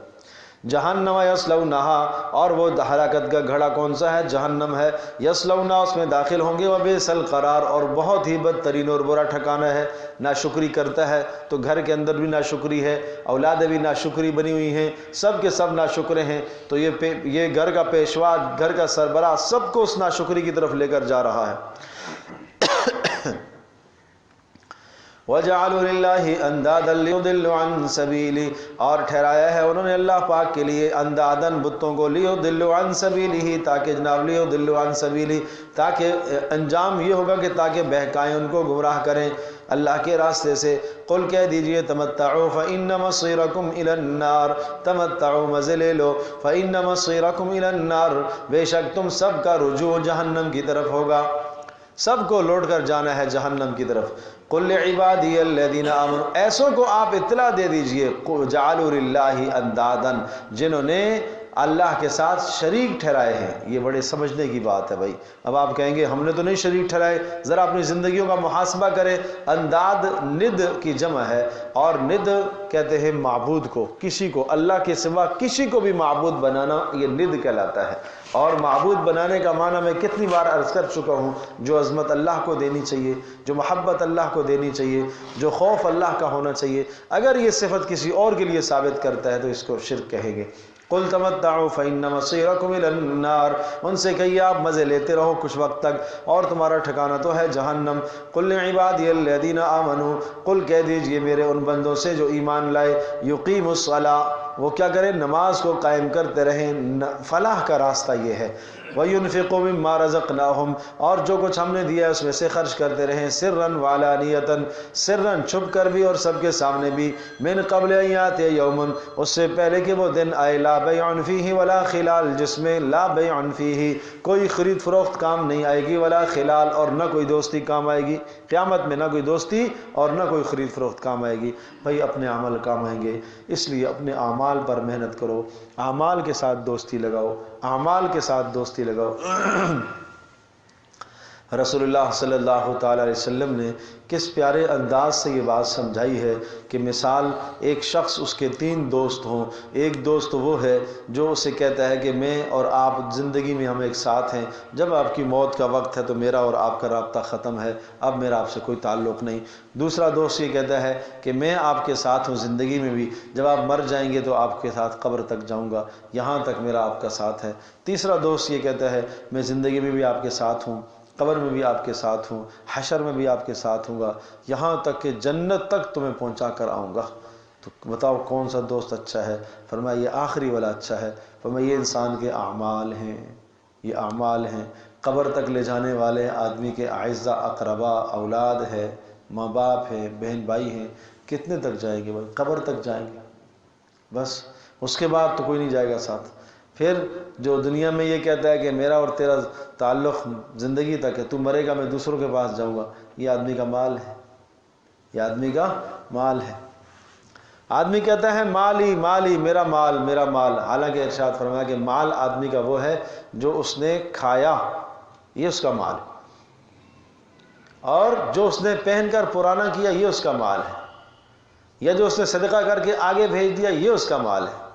جہنم یصلونہا، اور وہ ہلاکت کا گھڑا کون سا ہے؟ جہنم ہے، یصلونہ، اس میں داخل ہوں گے، وبئس القرار، اور بہت ہی بدترین اور برا ٹھکانہ ہے۔ ناشکری کرتا ہے تو گھر کے اندر بھی ناشکری ہے، اولادیں بھی ناشکری بنی ہوئی ہیں، سب کے سب ناشکرے ہیں، تو یہ گھر کا پیشوا، گھر کا سربراہ، سب کو اس ناشکری کی طرف لے کر جا رہا ہے۔ وَجَعَلُوا لِلَّهِ أَنْدَادًا لِيُضِلُّوا عَنْ سَبِيلِهِ، اور ٹھہرایا ہے انہوں نے اللہ پاک کے لیے اندادن، بتوں کو، لِيُضِلُّوا عَنْ سَبِيلِهِ، تاکہ جناب لِيُضِلُّوا عَنْ سَبِيلِهِ، تاکہ انجام یہ ہوگا کہ تاکہ بہکائیں، ان کو گمراہ کریں اللہ کے راستے سے۔ قل کہہ دیجئے، تمتعوا فإن مصيركم إلى النار، تمتعوا، مزے لے لو، فإن مصيركم إلى النار، بے شک تم سب کا رجوع جہنم کی طرف ہوگا، سب کو لوٹ کر جانا ہے جہنم کی طرف۔ قل لعبادی الذین آمنوا، ایسوں کو آپ اطلاع دے دیجئے، جعلوا للہ اندادا، جنہوں نے اللہ کے ساتھ شریک ٹھہرائے ہیں۔ یہ بڑے سمجھنے کی بات ہے بھائی۔ اب آپ کہیں گے ہم نے تو نہیں شریک ٹھہرائے، ذرا اپنی زندگیوں کا محاسبہ کریں۔ انداد ند کی جمع ہے، اور ند کہتے ہیں معبود کو، کسی کو اللہ کے سوا کسی کو بھی معبود بنانا، یہ ند کہلاتا ہے۔ اور معبود بنانے کا معنی میں کتنی بار عرض کر چکا ہوں، جو عظمت اللہ کو دینی چاہیے، جو محبت اللہ کو دینی چاہیے، جو خوف اللہ کا ہونا چاہیے، اگر یہ صفت کسی اور کے لیے ثابت کرتا ہے تو اس کو شرک کہیں گے۔ قل تمتعوا فإن مصيركم إلى النار، ان سے کہیے آپ مزے لیتے رہو کچھ وقت تک، اور تمہارا ٹھکانہ تو ہے جہنم۔ قل لعبادی الذین آمنوا، قل کہہ دیجئے میرے ان بندوں سے جو ایمان لائے، یقیموا الصلاۃ، وہ کیا کریں؟ نماز کو قائم کرتے رہیں، فلاح کا راستہ یہ ہے۔ وَيُنْفِقُوا مِمَّا رَزَقْنَاهُمْ، اور جو کچھ ہم نے دیا ہے اس میں سے خرچ کرتے رہیں، سرًا وعلانیةً، سرًا چھپ کر بھی اور سب کے سامنے بھی، من قبل ان یأتی یوم، اس سے پہلے کہ وہ دن آئے، لا بیع فیہ ولا خلال، جس میں لا بیع فیہ، کوئی خرید فروخت کام نہیں آئے گی، ولا خلال، اور نہ کوئی دوستی کام آئے گی۔ قیامت میں نہ کوئی دوستی اور نہ کوئی خرید فروخت کام آئے گی۔ بھائی اپنے عمل کام آئیں گے، اس لیے اپنے اعمال پر محنت کرو، اعمال کے ساتھ دوستی لگاؤ، اعمال کے ساتھ دوستی لگاؤ۔ رسول اللہ صلی اللہ تعالیٰ علیہ وسلم نے کس پیارے انداز سے یہ بات سمجھائی ہے کہ مثال ایک شخص، اس کے 3 دوست ہوں، ایک دوست وہ ہے جو اسے کہتا ہے کہ میں اور آپ زندگی میں ہم ایک ساتھ ہیں، جب آپ کی موت کا وقت ہے تو میرا اور آپ کا رابطہ ختم ہے، اب میرا آپ سے کوئی تعلق نہیں۔ دوسرا دوست یہ کہتا ہے کہ میں آپ کے ساتھ ہوں زندگی میں بھی، جب آپ مر جائیں گے تو آپ کے ساتھ قبر تک جاؤں گا، یہاں تک میرا آپ کا ساتھ ہے۔ تیسرا دوست یہ کہتا ہے میں زندگی میں بھی آپ کے ساتھ ہوں، قبر میں بھی آپ کے ساتھ ہوں، حشر میں بھی آپ کے ساتھ ہوں گا، یہاں تک کہ جنت تک تمہیں پہنچا کر آؤں گا۔ تو بتاؤ کون سا دوست اچھا ہے؟ فرمایا یہ آخری والا اچھا ہے۔ فرمایا یہ انسان کے اعمال ہیں، یہ اعمال ہیں، قبر تک لے جانے والے آدمی کے اعزا اقربا، اولاد ہے، ماں باپ ہے، بہن بھائی ہیں، کتنے تک جائیں گے بھائی؟ قبر تک جائیں گے بس، اس کے بعد تو کوئی نہیں جائے گا ساتھ۔ پھر جو دنیا میں یہ کہتا ہے کہ میرا اور تیرا تعلق زندگی تک ہے، تو مرے گا میں دوسروں کے پاس جاؤں گا، یہ آدمی کا مال ہے، یہ آدمی کا مال ہے۔ آدمی کہتا ہے مالی مالی، میرا مال میرا مال، حالانکہ ارشاد فرمایا کہ مال آدمی کا وہ ہے جو اس نے کھایا، یہ اس کا مال ہے، اور جو اس نے پہن کر پرانا کیا یہ اس کا مال ہے، یا جو اس نے صدقہ کر کے آگے بھیج دیا یہ اس کا مال ہے،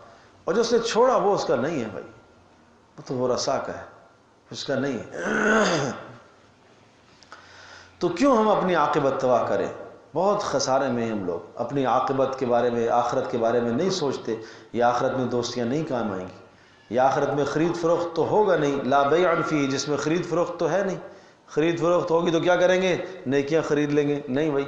اور جو اس نے چھوڑا وہ اس کا نہیں ہے بھائی، وہ تو ورثاء کا ہے، اس کا نہیں ہے۔ تو کیوں ہم اپنی عاقبت تباہ کریں؟ بہت خسارے میں ہم لوگ اپنی عاقبت کے بارے میں، آخرت کے بارے میں نہیں سوچتے۔ یہ آخرت میں دوستیاں نہیں کام آئیں گی، یہ آخرت میں خرید فروخت تو ہوگا نہیں، لا بیع فیہ، جس میں خرید فروخت تو ہے نہیں۔ خرید فروخت ہوگی تو کیا کریں گے؟ نیکیاں خرید لیں گے؟ نہیں بھائی۔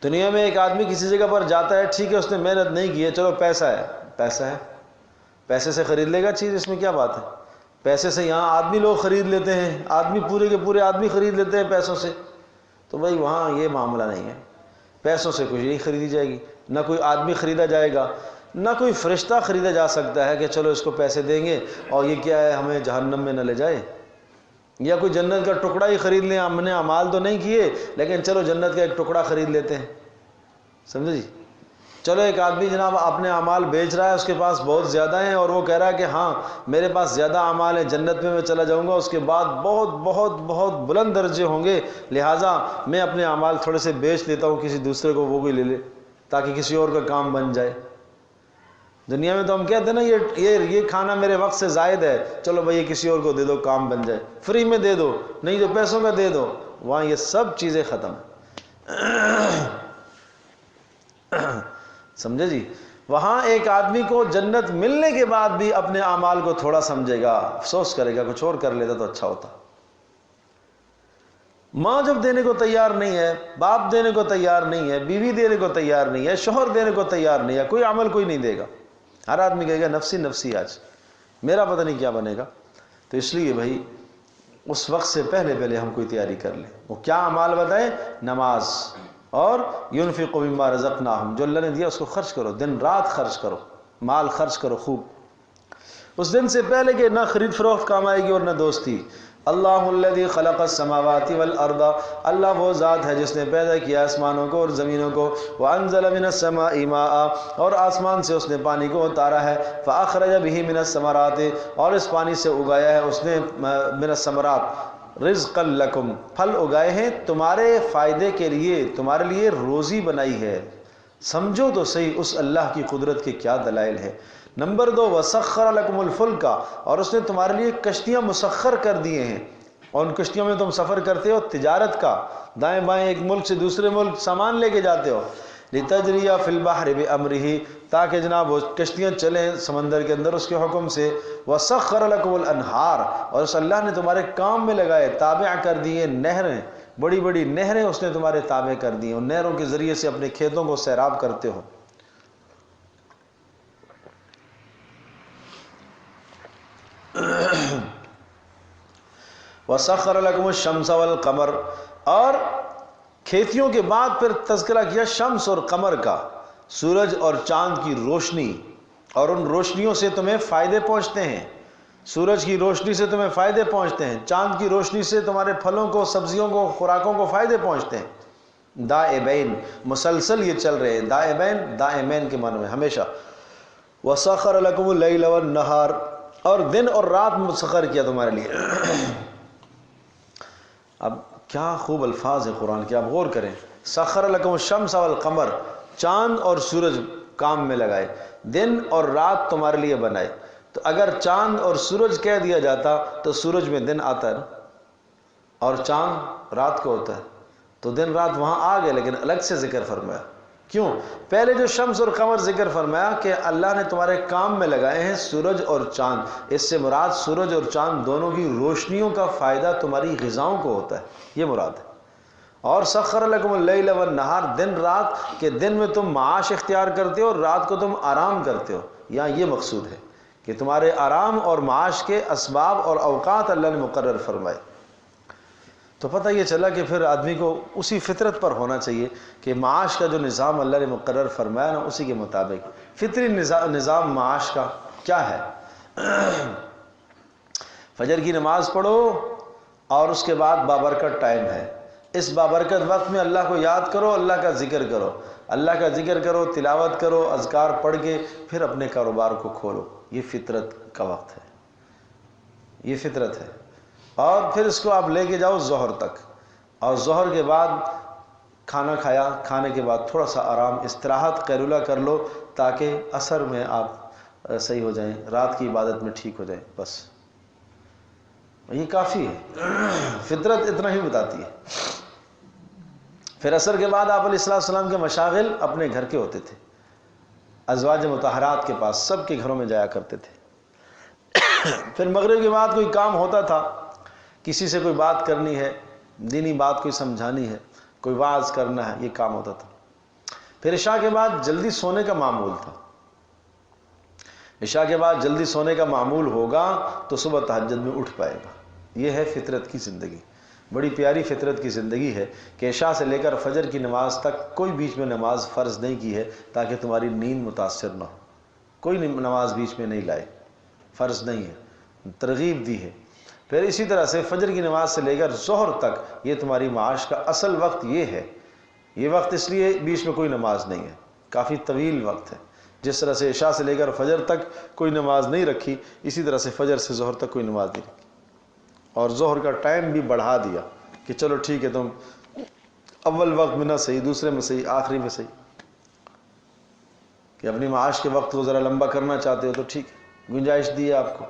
دنیا میں ایک آدمی کسی جگہ پر جاتا ہے، ٹھیک ہے اس نے محنت نہیں کی ہے، چلو پیسہ ہے، پیسہ ہے، پیسے سے خرید لے گا چیز، اس میں کیا بات ہے؟ پیسے سے یہاں آدمی لوگ خرید لیتے ہیں، آدمی پورے کے پورے آدمی خرید لیتے ہیں پیسوں سے، تو بھائی وہاں یہ معاملہ نہیں ہے، پیسوں سے کچھ نہیں خریدی جائے گی، نہ کوئی آدمی خریدا جائے گا، نہ کوئی فرشتہ خریدا جا سکتا ہے کہ چلو اس کو پیسے دیں گے اور یہ کیا ہے ہمیں جہنم میں نہ لے جائے، یا کوئی جنت کا ٹکڑا ہی خرید لیں، ہم نے اعمال تو نہیں کیے لیکن چلو جنت کا ایک ٹکڑا خرید لیتے ہیں، سمجھے جی؟ چلو ایک آدمی جناب اپنے اعمال بیچ رہا ہے، اس کے پاس بہت زیادہ ہیں اور وہ کہہ رہا ہے کہ ہاں میرے پاس زیادہ اعمال ہیں، جنت میں چلا جاؤں گا، اس کے بعد بہت بہت بہت بلند درجے ہوں گے، لہٰذا میں اپنے اعمال تھوڑے سے بیچ دیتا ہوں کسی دوسرے کو، وہ بھی لے لے تاکہ کسی اور کا کام بن جائے۔ دنیا میں تو ہم کہتے ہیں نا یہ کھانا میرے وقت سے زائد ہے، چلو بھائی یہ کسی اور کو دے دو کام بن جائے، فری میں دے دو، نہیں تو پیسوں کا دے دو، وہاں یہ سب چیزیں ختم ہیں۔ سمجھے جی؟ وہاں ایک آدمی کو جنت ملنے کے بعد بھی اپنے اعمال کو تھوڑا سمجھے گا، افسوس کرے گا، کچھ اور کر لیتا تو اچھا ہوتا۔ ماں جب دینے کو تیار نہیں ہے، باپ دینے کو تیار نہیں ہے، بیوی دینے کو تیار نہیں ہے، شوہر دینے کو تیار نہیں ہے، کوئی عمل کوئی نہیں دے گا، ہر آدمی کہے گا نفسی نفسی، آج میرا پتہ نہیں کیا بنے گا۔ تو اس لیے بھائی اس وقت سے پہلے ہم کوئی تیاری کر لیں۔ وہ کیا اعمال بتائیں؟ نماز اور ينفق مما رزقناہم، جو اللہ نے دیا اس کو خرچ کرو، دن رات خرچ کرو، مال خرچ کرو خوب، اس دن سے پہلے کہ نہ خرید فروخت کام آئے گی اور نہ دوستی۔ اللہ الذی خلق السماوات والارض، اللہ وہ ذات ہے جس نے پیدا کیا آسمانوں کو اور زمینوں کو، وانزل من السماء ماء، اور آسمان سے اس نے پانی کو اتارا ہے، فاخرج به من الثمرات، اور اس پانی سے اگایا ہے اس نے من الثمرات رزقا لکم، پھل اگائے ہیں تمہارے فائدے کے لیے، تمہارے لیے روزی بنائی ہے۔ سمجھو تو صحیح اس اللہ کی قدرت کے کیا دلائل ہے۔ نمبر 2، وسخر لکم الفلک، اور اس نے تمہارے لیے کشتیاں مسخر کر دیے ہیں، اور ان کشتیوں میں تم سفر کرتے ہو تجارت کا، دائیں بائیں ایک ملک سے دوسرے ملک سامان لے کے جاتے ہو، لتجری فی البحر بامرہ، تاکہ جناب وہ کشتیاں چلیں سمندر کے اندر اس کے حکم سے، وسخر لکم الانہار، اور اس اللہ نے تمہارے کام میں لگائے، تابع کر دیے نہریں، بڑی بڑی نہریں اس نے تمہارے تابع کر دی، ان نہروں کے ذریعے سے اپنے کھیتوں کو سیراب کرتے ہو۔ وسخر لکم الشمس والقمر، اور کھیتیوں کے بعد پھر تذکرہ کیا شمس اور قمر کا، سورج اور چاند کی روشنی، اور ان روشنیوں سے تمہیں فائدے پہنچتے ہیں، سورج کی روشنی سے تمہیں فائدے پہنچتے ہیں، چاند کی روشنی سے تمہارے پھلوں کو، سبزیوں کو، خوراکوں کو فائدے پہنچتے ہیں، دائبین، مسلسل یہ چل رہے ہیں، دائبین دائمین کے معنی میں ہمیشہ۔ وسخر لکم اللیل والنہار، اور دن اور رات مسخر کیا تمہارے لیے۔ اب کیا خوب الفاظ ہیں قرآن کے، آپ غور کریں۔ سخر لکم الشمس والقمر، چاند اور سورج کام میں لگائے، دن اور رات تمہارے لیے بنائے۔ تو اگر چاند اور سورج کہہ دیا جاتا تو سورج میں دن آتا ہے نا، اور چاند رات کو ہوتا ہے، تو دن رات وہاں آ گئے، لیکن الگ سے ذکر فرمایا۔ کیوں؟ پہلے جو شمس اور قمر ذکر فرمایا کہ اللہ نے تمہارے کام میں لگائے ہیں سورج اور چاند، اس سے مراد سورج اور چاند دونوں کی روشنیوں کا فائدہ تمہاری غذاؤں کو ہوتا ہے، یہ مراد ہے۔ اور سخر لکم اللیل والنہار، دن رات کے دن میں تم معاش اختیار کرتے ہو اور رات کو تم آرام کرتے ہو، یہاں یہ مقصود ہے کہ تمہارے آرام اور معاش کے اسباب اور اوقات اللہ نے مقرر فرمائے۔ تو پتہ یہ چلا کہ پھر آدمی کو اسی فطرت پر ہونا چاہیے کہ معاش کا جو نظام اللہ نے مقرر فرمایا نا اسی کے مطابق فطری نظام معاش کا کیا ہے. فجر کی نماز پڑھو اور اس کے بعد بابرکت ٹائم ہے. اس بابرکت وقت میں اللہ کو یاد کرو, اللہ کا ذکر کرو, اللہ کا ذکر کرو, تلاوت کرو, اذکار پڑھ کے پھر اپنے کاروبار کو کھولو. یہ فطرت کا وقت ہے, یہ فطرت ہے. اور پھر اس کو آپ لے کے جاؤ ظہر تک, اور ظہر کے بعد کھانا کھایا, کھانے کے بعد تھوڑا سا آرام استراحت قیلولہ کر لو تاکہ عصر میں آپ صحیح ہو جائیں, رات کی عبادت میں ٹھیک ہو جائیں. بس یہ کافی ہے, فطرت اتنا ہی بتاتی ہے. پھر عصر کے بعد آپ علیہ السلام کے مشاغل اپنے گھر کے ہوتے تھے, ازواج مطہرات کے پاس, سب کے گھروں میں جایا کرتے تھے. پھر مغرب کے بعد کوئی کام ہوتا تھا, کسی سے کوئی بات کرنی ہے, دینی بات کوئی سمجھانی ہے, کوئی وعظ کرنا ہے, یہ کام ہوتا تھا. پھر عشاء کے بعد جلدی سونے کا معمول تھا. عشاء کے بعد جلدی سونے کا معمول ہوگا تو صبح تہجد میں اٹھ پائے گا. یہ ہے فطرت کی زندگی, بڑی پیاری فطرت کی زندگی ہے کہ عشاء سے لے کر فجر کی نماز تک کوئی بیچ میں نماز فرض نہیں کی ہے تاکہ تمہاری نیند متاثر نہ ہو. کوئی نماز بیچ میں نہیں لائے, فرض نہیں ہے, ترغیب دی ہے. پھر اسی طرح سے فجر کی نماز سے لے کر ظہر تک یہ تمہاری معاش کا اصل وقت یہ ہے. یہ وقت اس لیے بیچ میں کوئی نماز نہیں ہے, کافی طویل وقت ہے. جس طرح سے عشاء سے لے کر فجر تک کوئی نماز نہیں رکھی, اسی طرح سے فجر سے ظہر تک کوئی نماز نہیں رکھی. اور ظہر کا ٹائم بھی بڑھا دیا کہ چلو ٹھیک ہے, تم اول وقت میں نہ صحیح, دوسرے میں صحیح, آخری میں صحیح, کہ اپنی معاش کے وقت کو ذرا لمبا کرنا چاہتے ہو تو ٹھیک ہے, گنجائش دی ہے آپ کو.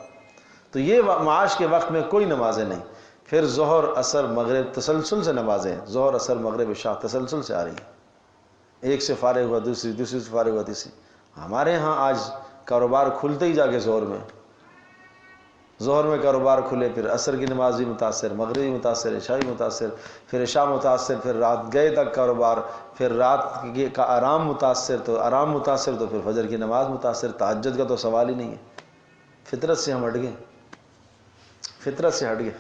تو یہ معاش کے وقت میں کوئی نمازیں نہیں. پھر ظہر عصر مغرب تسلسل سے نمازیں, ظہر عصر مغرب عشاء تسلسل سے آ رہی ہیں. ایک سے فارغ ہوا دوسری, دوسری سے فارغ ہوا تیسری. ہمارے ہاں آج کاروبار کھلتے ہی جا کے ظہر میں کاروبار کھلے, پھر عصر کی نماز بھی متاثر, مغربی متاثر, عشائی متاثر, پھر عشاء متاثر, پھر رات گئے تک کاروبار, پھر رات کا آرام متاثر, تو آرام متاثر تو پھر فجر کی نماز متاثر. تہجد کا تو سوال ہی نہیں ہے. فطرت سے ہم ہٹ گئے, فطرت سے ہٹ گئے.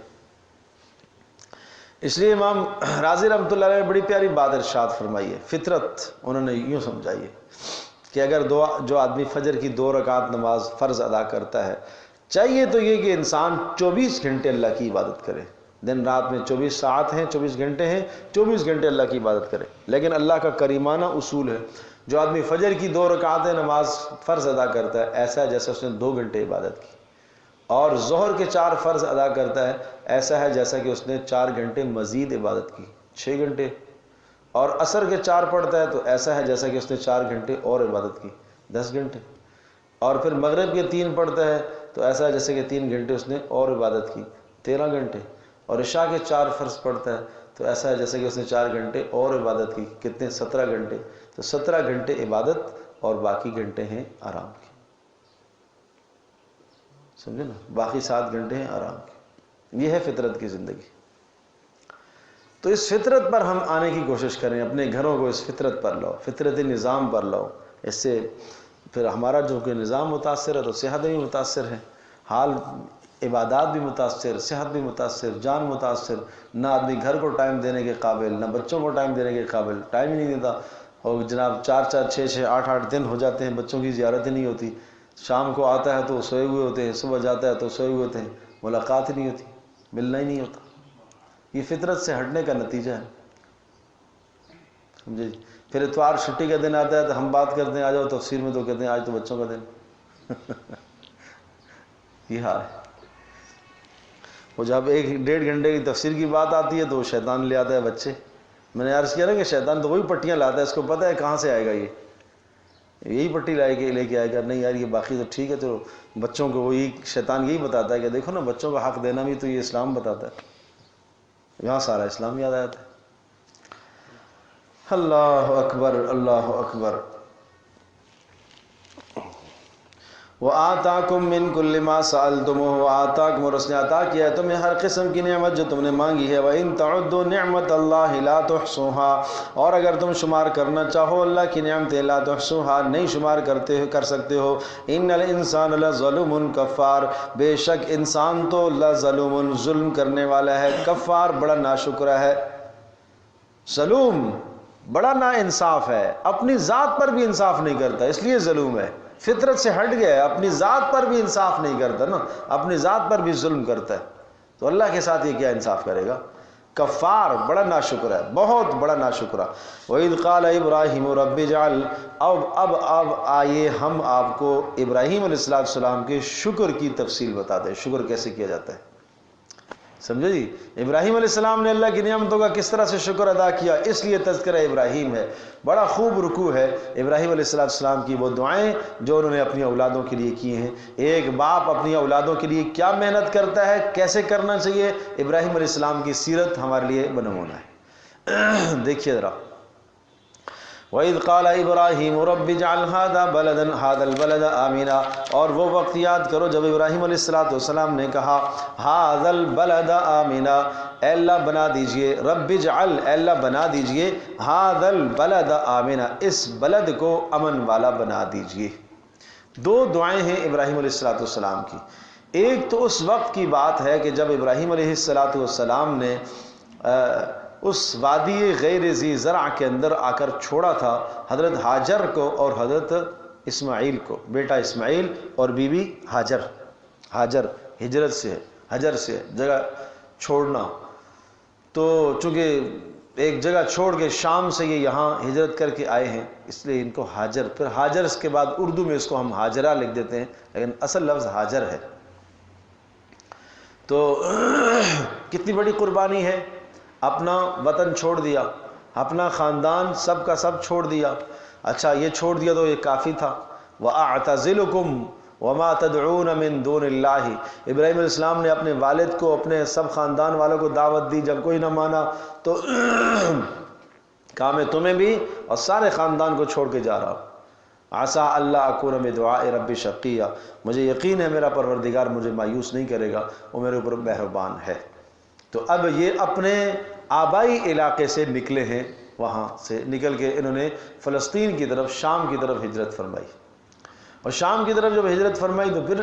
اس لیے امام رازی رحمۃ اللہ علیہ نے بڑی پیاری بات ارشاد فرمائی ہے. فطرت انہوں نے یوں سمجھائی ہے کہ اگر جو آدمی فجر کی 2 رکعت نماز فرض ادا کرتا ہے, چاہیے تو یہ کہ انسان 24 گھنٹے اللہ کی عبادت کرے. دن رات میں 24 ساعت ہیں, 24 گھنٹے ہیں, 24 گھنٹے اللہ کی عبادت کرے. لیکن اللہ کا کریمانہ اصول ہے, جو آدمی فجر کی 2 رکعتیں نماز فرض ادا کرتا ہے ایسا ہے جیسے اس نے 2 گھنٹے عبادت کی, اور ظہر کے 4 فرض ادا کرتا ہے ایسا ہے جیسا کہ اس نے 4 گھنٹے مزید عبادت کی, 6 گھنٹے. اور عصر کے 4 پڑھتا ہے تو ایسا ہے جیسا کہ اس نے 4 گھنٹے اور عبادت کی, 10 گھنٹے. اور پھر مغرب کے 3 پڑھتا ہے تو ایسا ہے جیسے کہ 3 گھنٹے اس نے اور عبادت کی, 13 گھنٹے. اور عشاء کے 4 فرض پڑھتا ہے تو ایسا ہے جیسے کہ اس نے 4 گھنٹے اور عبادت کی, کتنے, 17 گھنٹے. تو 17 گھنٹے عبادت اور باقی گھنٹے ہیں آرام کے, سمجھے نا, باقی 7 گھنٹے ہیں آرام کے. یہ ہے فطرت کی زندگی. تو اس فطرت پر ہم آنے کی کوشش کریں, اپنے گھروں کو اس فطرت پر لاؤ, فطرتی نظام پر لاؤ. اس سے پھر ہمارا جو کہ نظام متاثر ہے تو صحت بھی متاثر ہے, حال عبادات بھی متاثر, صحت بھی متاثر, جان متاثر. نہ آدمی گھر کو ٹائم دینے کے قابل, نہ بچوں کو ٹائم دینے کے قابل, ٹائم ہی نہیں دیتا. اور جناب 4-4, 6-6, 8-8 دن ہو جاتے ہیں, بچوں کی زیارت ہی نہیں ہوتی. شام کو آتا ہے تو سوئے ہوئے ہوتے ہیں, صبح جاتا ہے تو سوئے ہوئے ہوتے ہیں, ملاقات ہی نہیں ہوتی, ملنا ہی نہیں ہوتا. یہ فطرت سے ہٹنے کا نتیجہ ہے, سمجھے جی. پھر اتوار چھٹی کا دن آتا ہے تو ہم بات کرتے ہیں آ جاؤ تفسیر میں, تو کہتے ہیں آج تو بچوں کا دن. یہ حال ہے. وہ جب 1-1.5 گھنٹے کی تفسیر کی بات آتی ہے تو وہ شیطان لے آتا ہے بچے. میں نے عرض کیا نا کہ شیطان تو وہی پٹیاں لاتا ہے, اس کو پتہ ہے کہاں سے آئے گا, یہی پٹی لے کے آئے گا. نہیں یار یہ باقی تو ٹھیک ہے, تو بچوں کو وہی شیطان یہی بتاتا ہے کہ دیکھو نا بچوں کا حق دینا بھی تو یہ اسلام بتاتا ہے. یہاں سارا اسلام یاد آتا ہے. اللہ اکبر, اللہ اکبر. وَآتَاكُم مِّن كُلِّ مَا سَأَلْتُمُوهُ وَآتَاكُمْ، اور اس نے عطا کیا ہے تمہیں ہر قسم کی نعمت جو تم نے مانگی ہے. وَإِن تَعُدُّوا نِعْمَةَ اللَّهِ لَا تُحْصُوهَا، اور اگر تم شمار کرنا چاہو اللہ کی نعمتیں، لا تحصوها، نہیں شمار کر سکتے ہو. إِنَّ الْإِنسَانَ لَظَلُومٌ کفار، بے شک انسان تو لظلوم، ظلم کرنے والا ہے، کفار، بڑا ناشکرا ہے. ظلوم بڑا نا انصاف ہے، اپنی ذات پر بھی انصاف نہیں کرتا، اس لیے ظلوم ہے. فطرت سے ہٹ گیا ہے، اپنی ذات پر بھی انصاف نہیں کرتا نا، اپنی ذات پر بھی ظلم کرتا ہے، تو اللہ کے ساتھ یہ کیا انصاف کرے گا. کفار، بڑا ناشکرا ہے، بہت بڑا ناشکرا. وَإِذْ قَالَ إِبْرَاهِيمُ رَبِّ اجْعَلْ، اب آئیے ہم آپ کو ابراہیم علیہ السلام کے شکر کی تفصیل بتاتے ہیں، شکر کیسے کیا جاتا ہے. سمجھے جی، ابراہیم علیہ السلام نے اللہ کی نعمتوں کا کس طرح سے شکر ادا کیا، اس لیے تذکرہ ابراہیم ہے. بڑا خوب رکوع ہے ابراہیم علیہ السلام کی، وہ دعائیں جو انہوں نے اپنی اولادوں کے لیے کی ہیں. ایک باپ اپنی اولادوں کے لیے کیا محنت کرتا ہے، کیسے کرنا چاہیے، ابراہیم علیہ السلام کی سیرت ہمارے لیے بنمونہ ہے. دیکھیے ذرا، وَإِذْ قَالَ إِبْرَاهِيمُ رَبِّ اجْعَلْ هَذَا الْبَلَدَ آمِنًا، اور وہ وقت یاد کرو جب ابراہیم علیہ السلام نے کہا هَذَا الْبَلَدَ آمِنًا، اے اللہ بنا دیجئے، رب اجعل، اے اللہ بنا دیجئے، هَذَا الْبَلَدَ آمِنًا، اس بلد کو امن والا بنا دیجئے. دو دعائیں ہیں ابراہیم علیہ السلام کی. ایک تو اس وقت کی بات ہے کہ جب ابراہیم علیہ السلام نے اس وادی غیر ذی زرع کے اندر آ کر چھوڑا تھا حضرت ہاجر کو اور حضرت اسماعیل کو، بیٹا اسماعیل اور بیوی ہاجر. ہاجر ہجرت سے ہے، حجر سے جگہ چھوڑنا. تو چونکہ ایک جگہ چھوڑ کے شام سے یہ یہاں ہجرت کر کے آئے ہیں، اس لیے ان کو ہاجر، پھر ہاجر اس کے بعد اردو میں اس کو ہم ہاجرہ لکھ دیتے ہیں، لیکن اصل لفظ ہاجر ہے. تو کتنی بڑی قربانی ہے، اپنا وطن چھوڑ دیا، اپنا خاندان سب کا سب چھوڑ دیا. اچھا یہ چھوڑ دیا تو یہ کافی تھا. وَأَعْتَزِلُكُمْ وَمَا تَدْعُونَ مِن دُونِ اللَّهِ، ابراہیم علیہ السلام نے اپنے والد کو، اپنے سب خاندان والوں کو دعوت دی. جب کوئی نہ مانا تو کہا میں تمہیں بھی اور سارے خاندان کو چھوڑ کے جا رہا ہوں. عَسَىٰ أَلَّا أَكُونَ بِدُعَاءِ رَبِّ شَقِيًّا، مجھے یقین ہے میرا پروردگار مجھے مایوس نہیں کرے گا، وہ میرے اوپر مہربان ہے. تو اب یہ اپنے آبائی علاقے سے نکلے ہیں، وہاں سے نکل کے انہوں نے فلسطین کی طرف، شام کی طرف ہجرت فرمائی. اور شام کی طرف جب ہجرت فرمائی تو پھر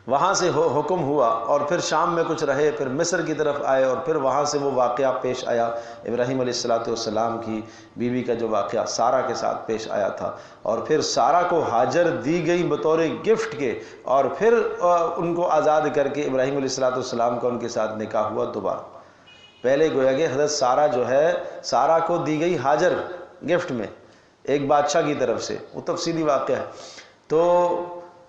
وہاں سے حکم ہوا اور پھر شام میں کچھ رہے، پھر مصر کی طرف آئے اور پھر وہاں سے وہ واقعہ پیش آیا ابراہیم علیہ السلام کی بیوی کا جو واقعہ سارہ کے ساتھ پیش آیا تھا. اور پھر سارہ کو ہاجر دی گئی بطور گفٹ کے، اور پھر ان کو آزاد کر کے ابراہیم علیہ السلام کا ان کے ساتھ نکاح ہوا دوبارہ. پہلے گویا کہ حضرت سارہ جو ہے، سارہ کو دی گئی ہاجر گفٹ میں ایک بادشاہ کی طرف سے، وہ تفصیلی واقعہ ہے. تو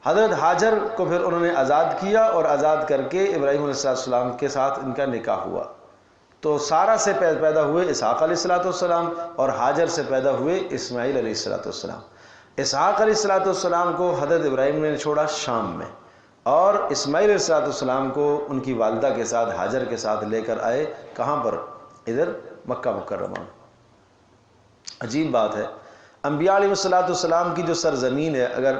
حضرت ہاجر کو پھر انہوں نے آزاد کیا اور آزاد کر کے ابراہیم علیہ السلام کے ساتھ ان کا نکاح ہوا. تو سارہ سے پیدا ہوئے اسحاق علیہ السلام اور ہاجر سے پیدا ہوئے اسماعیل علیہ السلام. اسحاق علیہ السلام کو حضرت ابراہیم نے چھوڑا شام میں، اور اسماعیل علیہ السلام کو ان کی والدہ کے ساتھ، ہاجر کے ساتھ لے کر آئے. کہاں پر؟ ادھر مکہ مکرمہ. عجیب بات ہے، انبیاء علیہ السلام کی جو سرزمین ہے، اگر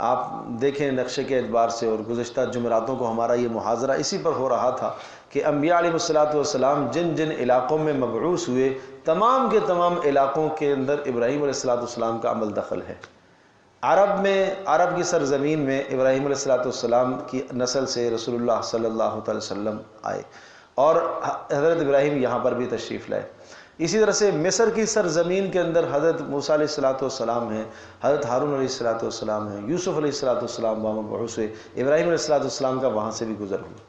آپ دیکھیں نقشے کے اعتبار سے، اور گزشتہ جمعراتوں کو ہمارا یہ محاضرہ اسی پر ہو رہا تھا کہ انبیاء علیہ السلام جن جن علاقوں میں مبعوث ہوئے، تمام کے تمام علاقوں کے اندر ابراہیم علیہ السلام کا عمل دخل ہے. عرب کی سرزمین میں ابراہیم علیہ السلام کی نسل سے رسول اللہ صلی اللہ علیہ وسلم آئے، اور حضرت ابراہیم یہاں پر بھی تشریف لائے. اسی طرح سے مصر کی سرزمین کے اندر حضرت موسیٰ علیہ السلام ہیں، حضرت ہارون علیہ السلام ہیں، یوسف علیہ السلام وہاں مبعوث ہوئے، ابراہیم علیہ السلام کا وہاں سے بھی گزر ہوا.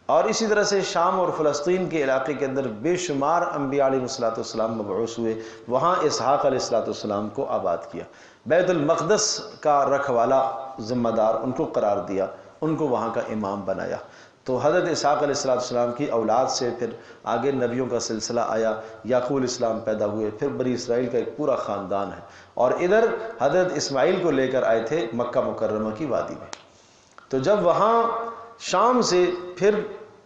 اور اسی طرح سے شام اور فلسطین کے علاقے کے اندر بے شمار انبیاء علیہ السلام مبعوث ہوئے، وہاں اسحاق علیہ السلام کو آباد کیا. بیت المقدس کا رکھوالا ذمہ دار ان کو قرار دیا، ان کو وہاں کا امام بنایا. تو حضرت اسحاق علیہ السلام کی اولاد سے پھر آگے نبیوں کا سلسلہ آیا، یعقوب علیہ السلام پیدا ہوئے، پھر بنی اسرائیل کا ایک پورا خاندان ہے. اور ادھر حضرت اسماعیل کو لے کر آئے تھے مکہ مکرمہ کی وادی میں. تو جب وہاں شام سے پھر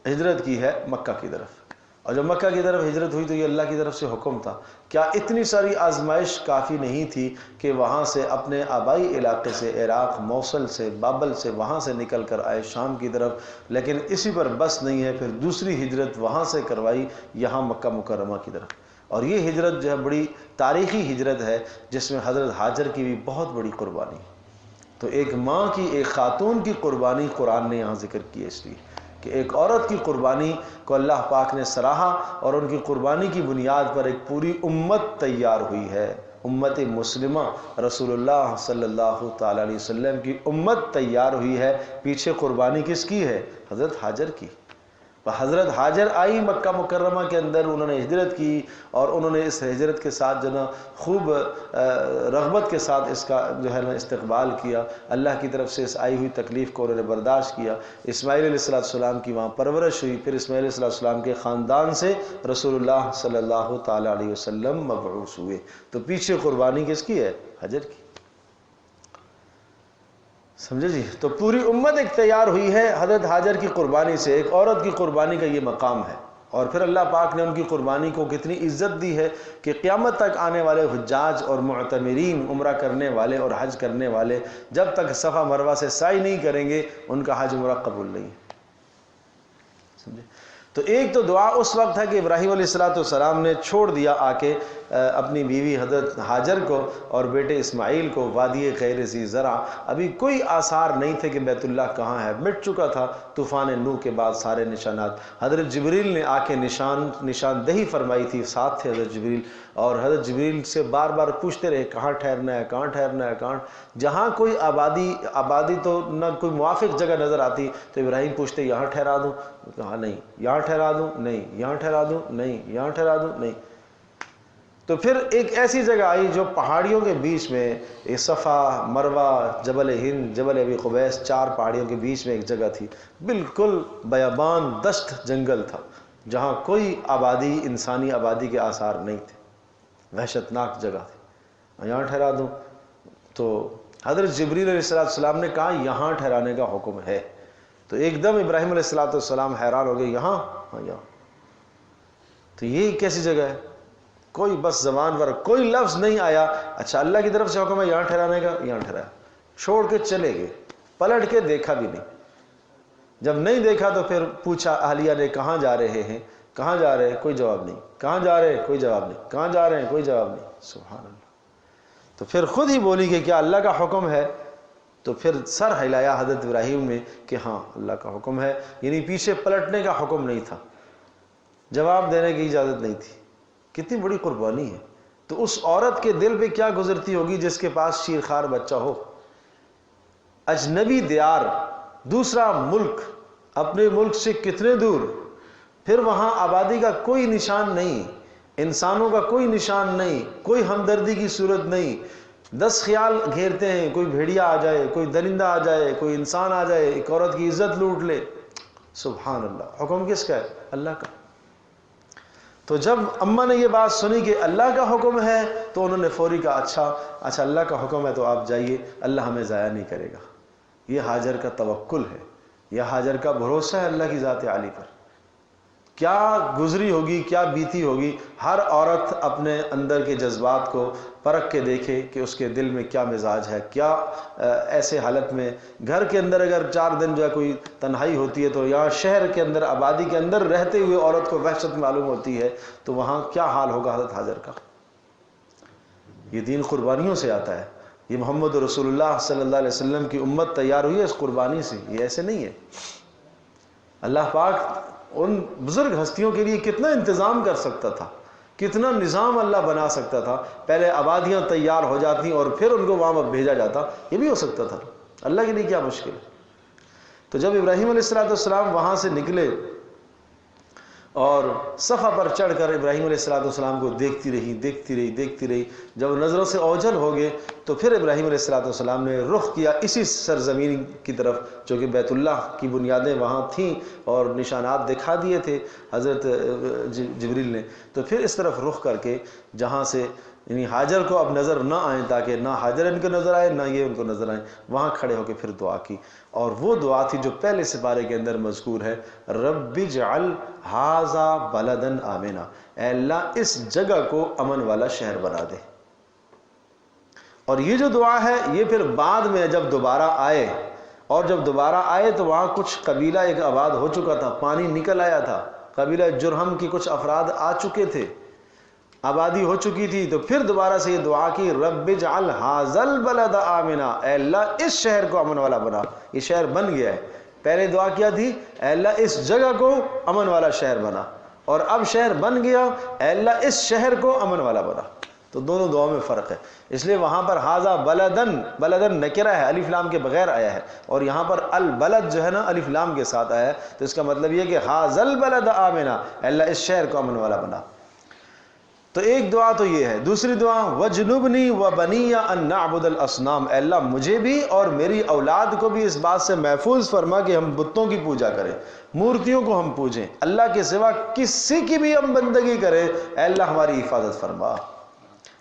ہجرت کی ہے مکہ کی طرف، اور جب مکہ کی طرف ہجرت ہوئی تو یہ اللہ کی طرف سے حکم تھا۔ کیا اتنی ساری آزمائش کافی نہیں تھی کہ وہاں سے اپنے آبائی علاقے سے، عراق، موصل سے، بابل سے، وہاں سے نکل کر آئے شام کی طرف، لیکن اسی پر بس نہیں ہے، پھر دوسری ہجرت وہاں سے کروائی یہاں مکہ مکرمہ کی طرف۔ اور یہ ہجرت جو ہے بڑی تاریخی ہجرت ہے، جس میں حضرت ہاجر کی بھی بہت بڑی قربانی۔ تو ایک ماں کی، ایک خاتون کی قربانی قرآن نے یہاں ذکر کی ہے، اس لیے کہ ایک عورت کی قربانی کو اللہ پاک نے سراہا، اور ان کی قربانی کی بنیاد پر ایک پوری امت تیار ہوئی ہے۔ امت مسلمہ، رسول اللہ صلی اللہ تعالیٰ علیہ وسلم کی امت تیار ہوئی ہے۔ پیچھے قربانی کس کی ہے؟ حضرت ہاجر کی۔ حضرت ہاجر آئی مکہ مکرمہ کے اندر، انہوں نے ہجرت کی، اور انہوں نے اس ہجرت کے ساتھ جو نا خوب رغبت کے ساتھ اس کا جو ہے نا استقبال کیا، اللہ کی طرف سے اس آئی ہوئی تکلیف کو انہوں نے برداشت کیا۔ اسماعیل علیہ السلام کی وہاں پرورش ہوئی، پھر اسماعیل علیہ السلام کے خاندان سے رسول اللہ صلی اللہ تعالیٰ علیہ وسلم مبعوث ہوئے۔ تو پیچھے قربانی کس کی ہے؟ ہاجر کی۔ سمجھے جی؟ تو پوری امت ایک تیار ہوئی ہے حضرت ہاجر کی قربانی سے۔ ایک عورت کی قربانی کا یہ مقام ہے، اور پھر اللہ پاک نے ان کی قربانی کو کتنی عزت دی ہے کہ قیامت تک آنے والے حجاج اور معتمرین، عمرہ کرنے والے اور حج کرنے والے، جب تک صفا مروہ سے سعی نہیں کریں گے ان کا حج عمرہ قبول نہیں ہے۔ سمجھے؟ تو ایک تو دعا اس وقت ہے کہ ابراہیم علیہ السلام نے چھوڑ دیا آ کے اپنی بیوی حضرت ہاجر کو اور بیٹے اسماعیل کو وادی غیر ذی زرع۔ ابھی کوئی آثار نہیں تھے کہ بیت اللہ کہاں ہے، مٹ چکا تھا طوفان نوح کے بعد سارے نشانات۔ حضرت جبریل نے آ کے نشاندہی فرمائی تھی، ساتھ تھے حضرت جبریل، اور حضرت جبریل سے بار بار پوچھتے رہے کہاں ٹھہرنا ہے، کہاں ٹھہرنا ہے، کہاں۔ جہاں کوئی آبادی تو نہ کوئی موافق جگہ نظر آتی تو ابراہیم پوچھتے یہاں ٹھہرا دوں، کہا نہیں، یہاں ٹھہرا دوں نہیں، یہاں ٹھہرا دوں نہیں، یہاں ٹھہرا دوں نہیں۔ تو پھر ایک ایسی جگہ آئی جو پہاڑیوں کے بیچ میں، صفا، مروہ، جبل ہند، جبل ابی قبیس، 4 پہاڑیوں کے بیچ میں ایک جگہ تھی، بالکل بیابان دشت جنگل تھا، جہاں کوئی آبادی، انسانی آبادی کے آثار نہیں تھے، وحشتناک جگہ تھی۔ یہاں ٹھہرا دوں؟ تو حضرت جبریل علیہ السلام نے کہا یہاں ٹھہرانے کا حکم ہے۔ تو ایک دم ابراہیم علیہ السلام حیران ہو گئے، یہاں؟ ہاں یہاں۔ تو یہ کیسی جگہ ہے؟ کوئی بس زبان پر کوئی لفظ نہیں آیا۔ اچھا اللہ کی طرف سے حکم ہے یہاں ٹھہرانے کا، یہاں ٹھہرایا، چھوڑ کے چلے گئے، پلٹ کے دیکھا بھی نہیں۔ جب نہیں دیکھا تو پھر پوچھا اہلیہ نے کہاں جا رہے ہیں، کہاں جا رہے ہیں؟ کوئی جواب نہیں۔ کہاں جا رہے ہیں؟ کوئی جواب نہیں۔ کہاں جا رہے ہیں؟ کوئی جواب نہیں۔ سبحان اللہ۔ تو پھر خود ہی بولی کہ کیا اللہ کا حکم ہے؟ تو پھر سر ہلایا حضرت ابراہیم نے کہ ہاں اللہ کا حکم ہے، یعنی پیچھے پلٹنے کا حکم نہیں تھا، جواب دینے کی اجازت نہیں تھی۔ کتنی بڑی قربانی ہے۔ تو اس عورت کے دل پہ کیا گزرتی ہوگی جس کے پاس شیرخوار بچہ ہو، اجنبی دیار، دوسرا ملک، اپنے ملک سے کتنے دور، پھر وہاں آبادی کا کوئی نشان نہیں، انسانوں کا کوئی نشان نہیں، کوئی ہمدردی کی صورت نہیں۔ 10 خیال گھیرتے ہیں، کوئی بھیڑیا آ جائے، کوئی درندہ آ جائے، کوئی انسان آ جائے، ایک عورت کی عزت لوٹ لے۔ سبحان اللہ۔ حکم کس کا ہے؟ اللہ کا۔ تو جب اماں نے یہ بات سنی کہ اللہ کا حکم ہے تو انہوں نے فوری کہا اچھا اللہ کا حکم ہے تو آپ جائیے، اللہ ہمیں ضائع نہیں کرے گا۔ یہ ہاجر کا توکل ہے، یہ ہاجر کا بھروسہ ہے اللہ کی ذات عالی پر۔ کیا گزری ہوگی، کیا بیتی ہوگی۔ ہر عورت اپنے اندر کے جذبات کو پرکھ کے دیکھے کہ اس کے دل میں کیا مزاج ہے، کیا ایسے حالت میں گھر کے اندر اگر 4 دن جو ہے کوئی تنہائی ہوتی ہے تو یہاں شہر کے اندر، آبادی کے اندر رہتے ہوئے عورت کو وحشت معلوم ہوتی ہے، تو وہاں کیا حال ہوگا حضرت ہاجر کا۔ یہ دین قربانیوں سے آتا ہے، یہ محمد رسول اللہ صلی اللہ علیہ وسلم کی امت تیار ہوئی ہے اس قربانی سے، یہ ایسے نہیں ہے۔ اللہ پاک ان بزرگ ہستیوں کے لیے کتنا انتظام کر سکتا تھا، کتنا نظام اللہ بنا سکتا تھا۔ پہلے آبادیاں تیار ہو جاتی اور پھر ان کو وہاں بھیجا جاتا، یہ بھی ہو سکتا تھا۔ اللہ کے لیے کیا مشکل ہے۔ تو جب ابراہیم علیہ السلام وہاں سے نکلے اور صفا پر چڑھ کر ابراہیم علیہ السلام کو دیکھتی رہی، جب نظروں سے اوجھل ہو گئے تو پھر ابراہیم علیہ السلام نے رخ کیا اسی سرزمین کی طرف جو کہ بیت اللہ کی بنیادیں وہاں تھیں اور نشانات دکھا دیے تھے حضرت جبریل نے۔ تو پھر اس طرف رخ کر کے جہاں سے یعنی حاجر کو اب نظر نہ آئیں، تاکہ نہ حاجر ان کو نظر آئے نہ یہ ان کو نظر آئیں، وہاں کھڑے ہو کے پھر دعا کی، اور وہ دعا تھی جو پہلے سپارے کے اندر مذکور ہے، رب اجعل ھذا بلدا آمنا، اے اللہ اس جگہ کو امن والا شہر بنا دے۔ اور یہ جو دعا ہے یہ پھر بعد میں جب دوبارہ آئے، اور جب دوبارہ آئے تو وہاں کچھ قبیلہ ایک آباد ہو چکا تھا، پانی نکل آیا تھا، قبیلہ جرہم کی کچھ افراد آ چکے تھے، آبادی ہو چکی تھی، تو پھر دوبارہ سے یہ دعا کی، رب اجعل ھذا البلد آمنا، اے اللہ اس شہر کو امن والا بنا۔ یہ شہر بن گیا ہے، پہلے دعا کیا تھی، اے اللہ اس جگہ کو امن والا شہر بنا، اور اب شہر بن گیا، اے اللہ اس شہر کو امن والا بنا۔ تو دونوں دعاؤں میں فرق ہے، اس لیے وہاں پر ھذا بلدن، بلدن نکرہ ہے، الف لام کے بغیر آیا ہے، اور یہاں پر البلد جو ہے نا الف لام کے ساتھ آیا ہے، تو اس کا مطلب یہ کہ ھذا البلد آمنا، اے اللہ اس شہر کو امن والا بنا۔ تو ایک دعا تو یہ ہے۔ دوسری دعا وجنبنی وبنی ان نعبد الاصنام، اے اللہ مجھے بھی اور میری اولاد کو بھی اس بات سے محفوظ فرما کہ ہم بتوں کی پوجا کریں، مورتیوں کو ہم پوجیں، اللہ کے سوا کسی کی بھی ہم بندگی کریں، اے اللہ ہماری حفاظت فرما۔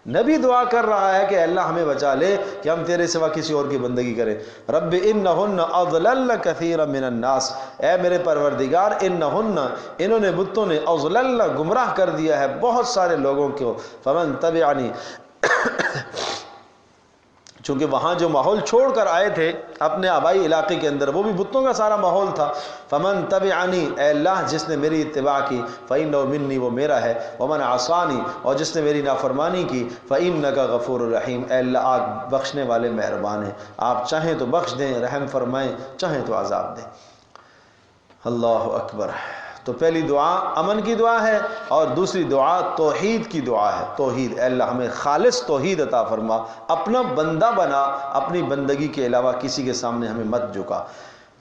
نبی دعا کر رہا ہے کہ اے اللہ ہمیں بچا لے کہ ہم تیرے سوا کسی اور کی بندگی کریں۔ رب انہن اضللن کثیرا من الناس، اے میرے پروردگار انہن، انہوں نے بتوں نے، اضللن گمراہ کر دیا ہے بہت سارے لوگوں کو، فمن تبعنی چونکہ وہاں جو ماحول چھوڑ کر آئے تھے اپنے آبائی علاقے کے اندر وہ بھی بتوں کا سارا ماحول تھا، فمن تبعنی، اے اللہ جس نے میری اتباع کی، فإنہ منی، وہ میرا ہے، ومن عصانی، اور جس نے میری نافرمانی کی، فإنک غفور الرحیم، اے اللہ آپ بخشنے والے مہربان ہیں، آپ چاہیں تو بخش دیں، رحم فرمائیں، چاہیں تو عذاب دیں۔ اللہ اکبر۔ تو پہلی دعا امن کی دعا ہے، اور دوسری دعا توحید کی دعا ہے، توحید، اے اللہ ہمیں خالص توحید عطا فرما، اپنا بندہ بنا، اپنی بندگی کے علاوہ کسی کے سامنے ہمیں مت جھکا۔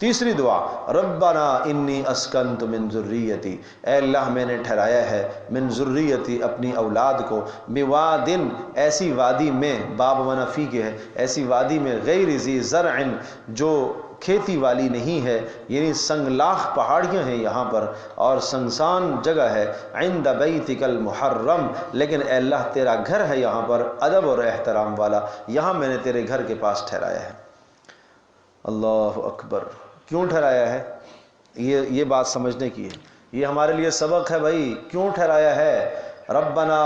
تیسری دعا ربنا انی اسکنت من ذریتی، اے اللہ میں نے ٹھہرایا ہے من ذریتی اپنی اولاد کو، بوادن ایسی وادی میں، باب منفی کے ہے، ایسی وادی میں، غیر ذی زرع جو کھیتی والی نہیں ہے، یعنی سنگلاخ پہاڑیاں ہیں یہاں پر اور سنسان جگہ ہے، عند بیتک المحرم، لیکن اے اللہ تیرا گھر ہے یہاں پر ادب اور احترام والا، یہاں میں نے تیرے گھر کے پاس ٹھہرایا ہے۔ اللہ اکبر۔ کیوں ٹھہرایا ہے؟ یہ بات سمجھنے کی ہے، یہ ہمارے لیے سبق ہے بھائی، کیوں ٹھہرایا ہے؟ ربنا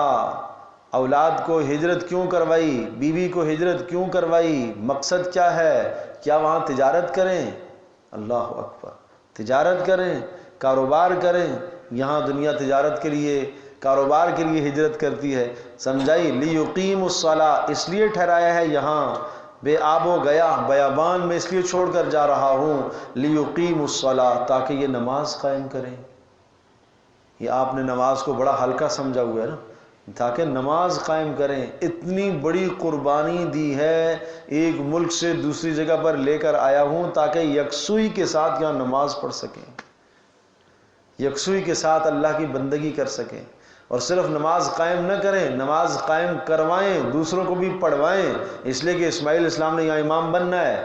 اولاد کو ہجرت کیوں کروائی، بیوی کو ہجرت کیوں کروائی، مقصد کیا ہے؟ کیا وہاں تجارت کریں؟ اللہ اکبر، تجارت کریں، کاروبار کریں، یہاں دنیا تجارت کے لیے، کاروبار کے لیے ہجرت کرتی ہے، سمجھائی؟ لیقیم الصلاۃ، اس لیے ٹھہرایا ہے یہاں بے آب و گیا بیابان میں اس لیے چھوڑ کر جا رہا ہوں، لیقیم الصلاۃ، تاکہ یہ نماز قائم کریں۔ یہ آپ نے نماز کو بڑا ہلکا سمجھا ہوا ہے نا، تاکہ نماز قائم کریں۔ اتنی بڑی قربانی دی ہے، ایک ملک سے دوسری جگہ پر لے کر آیا ہوں تاکہ یکسوئی کے ساتھ یہاں نماز پڑھ سکیں، یکسوئی کے ساتھ اللہ کی بندگی کر سکیں، اور صرف نماز قائم نہ کریں، نماز قائم کروائیں، دوسروں کو بھی پڑھوائیں، اس لیے کہ اسماعیل اسلام نے یہاں امام بننا ہے،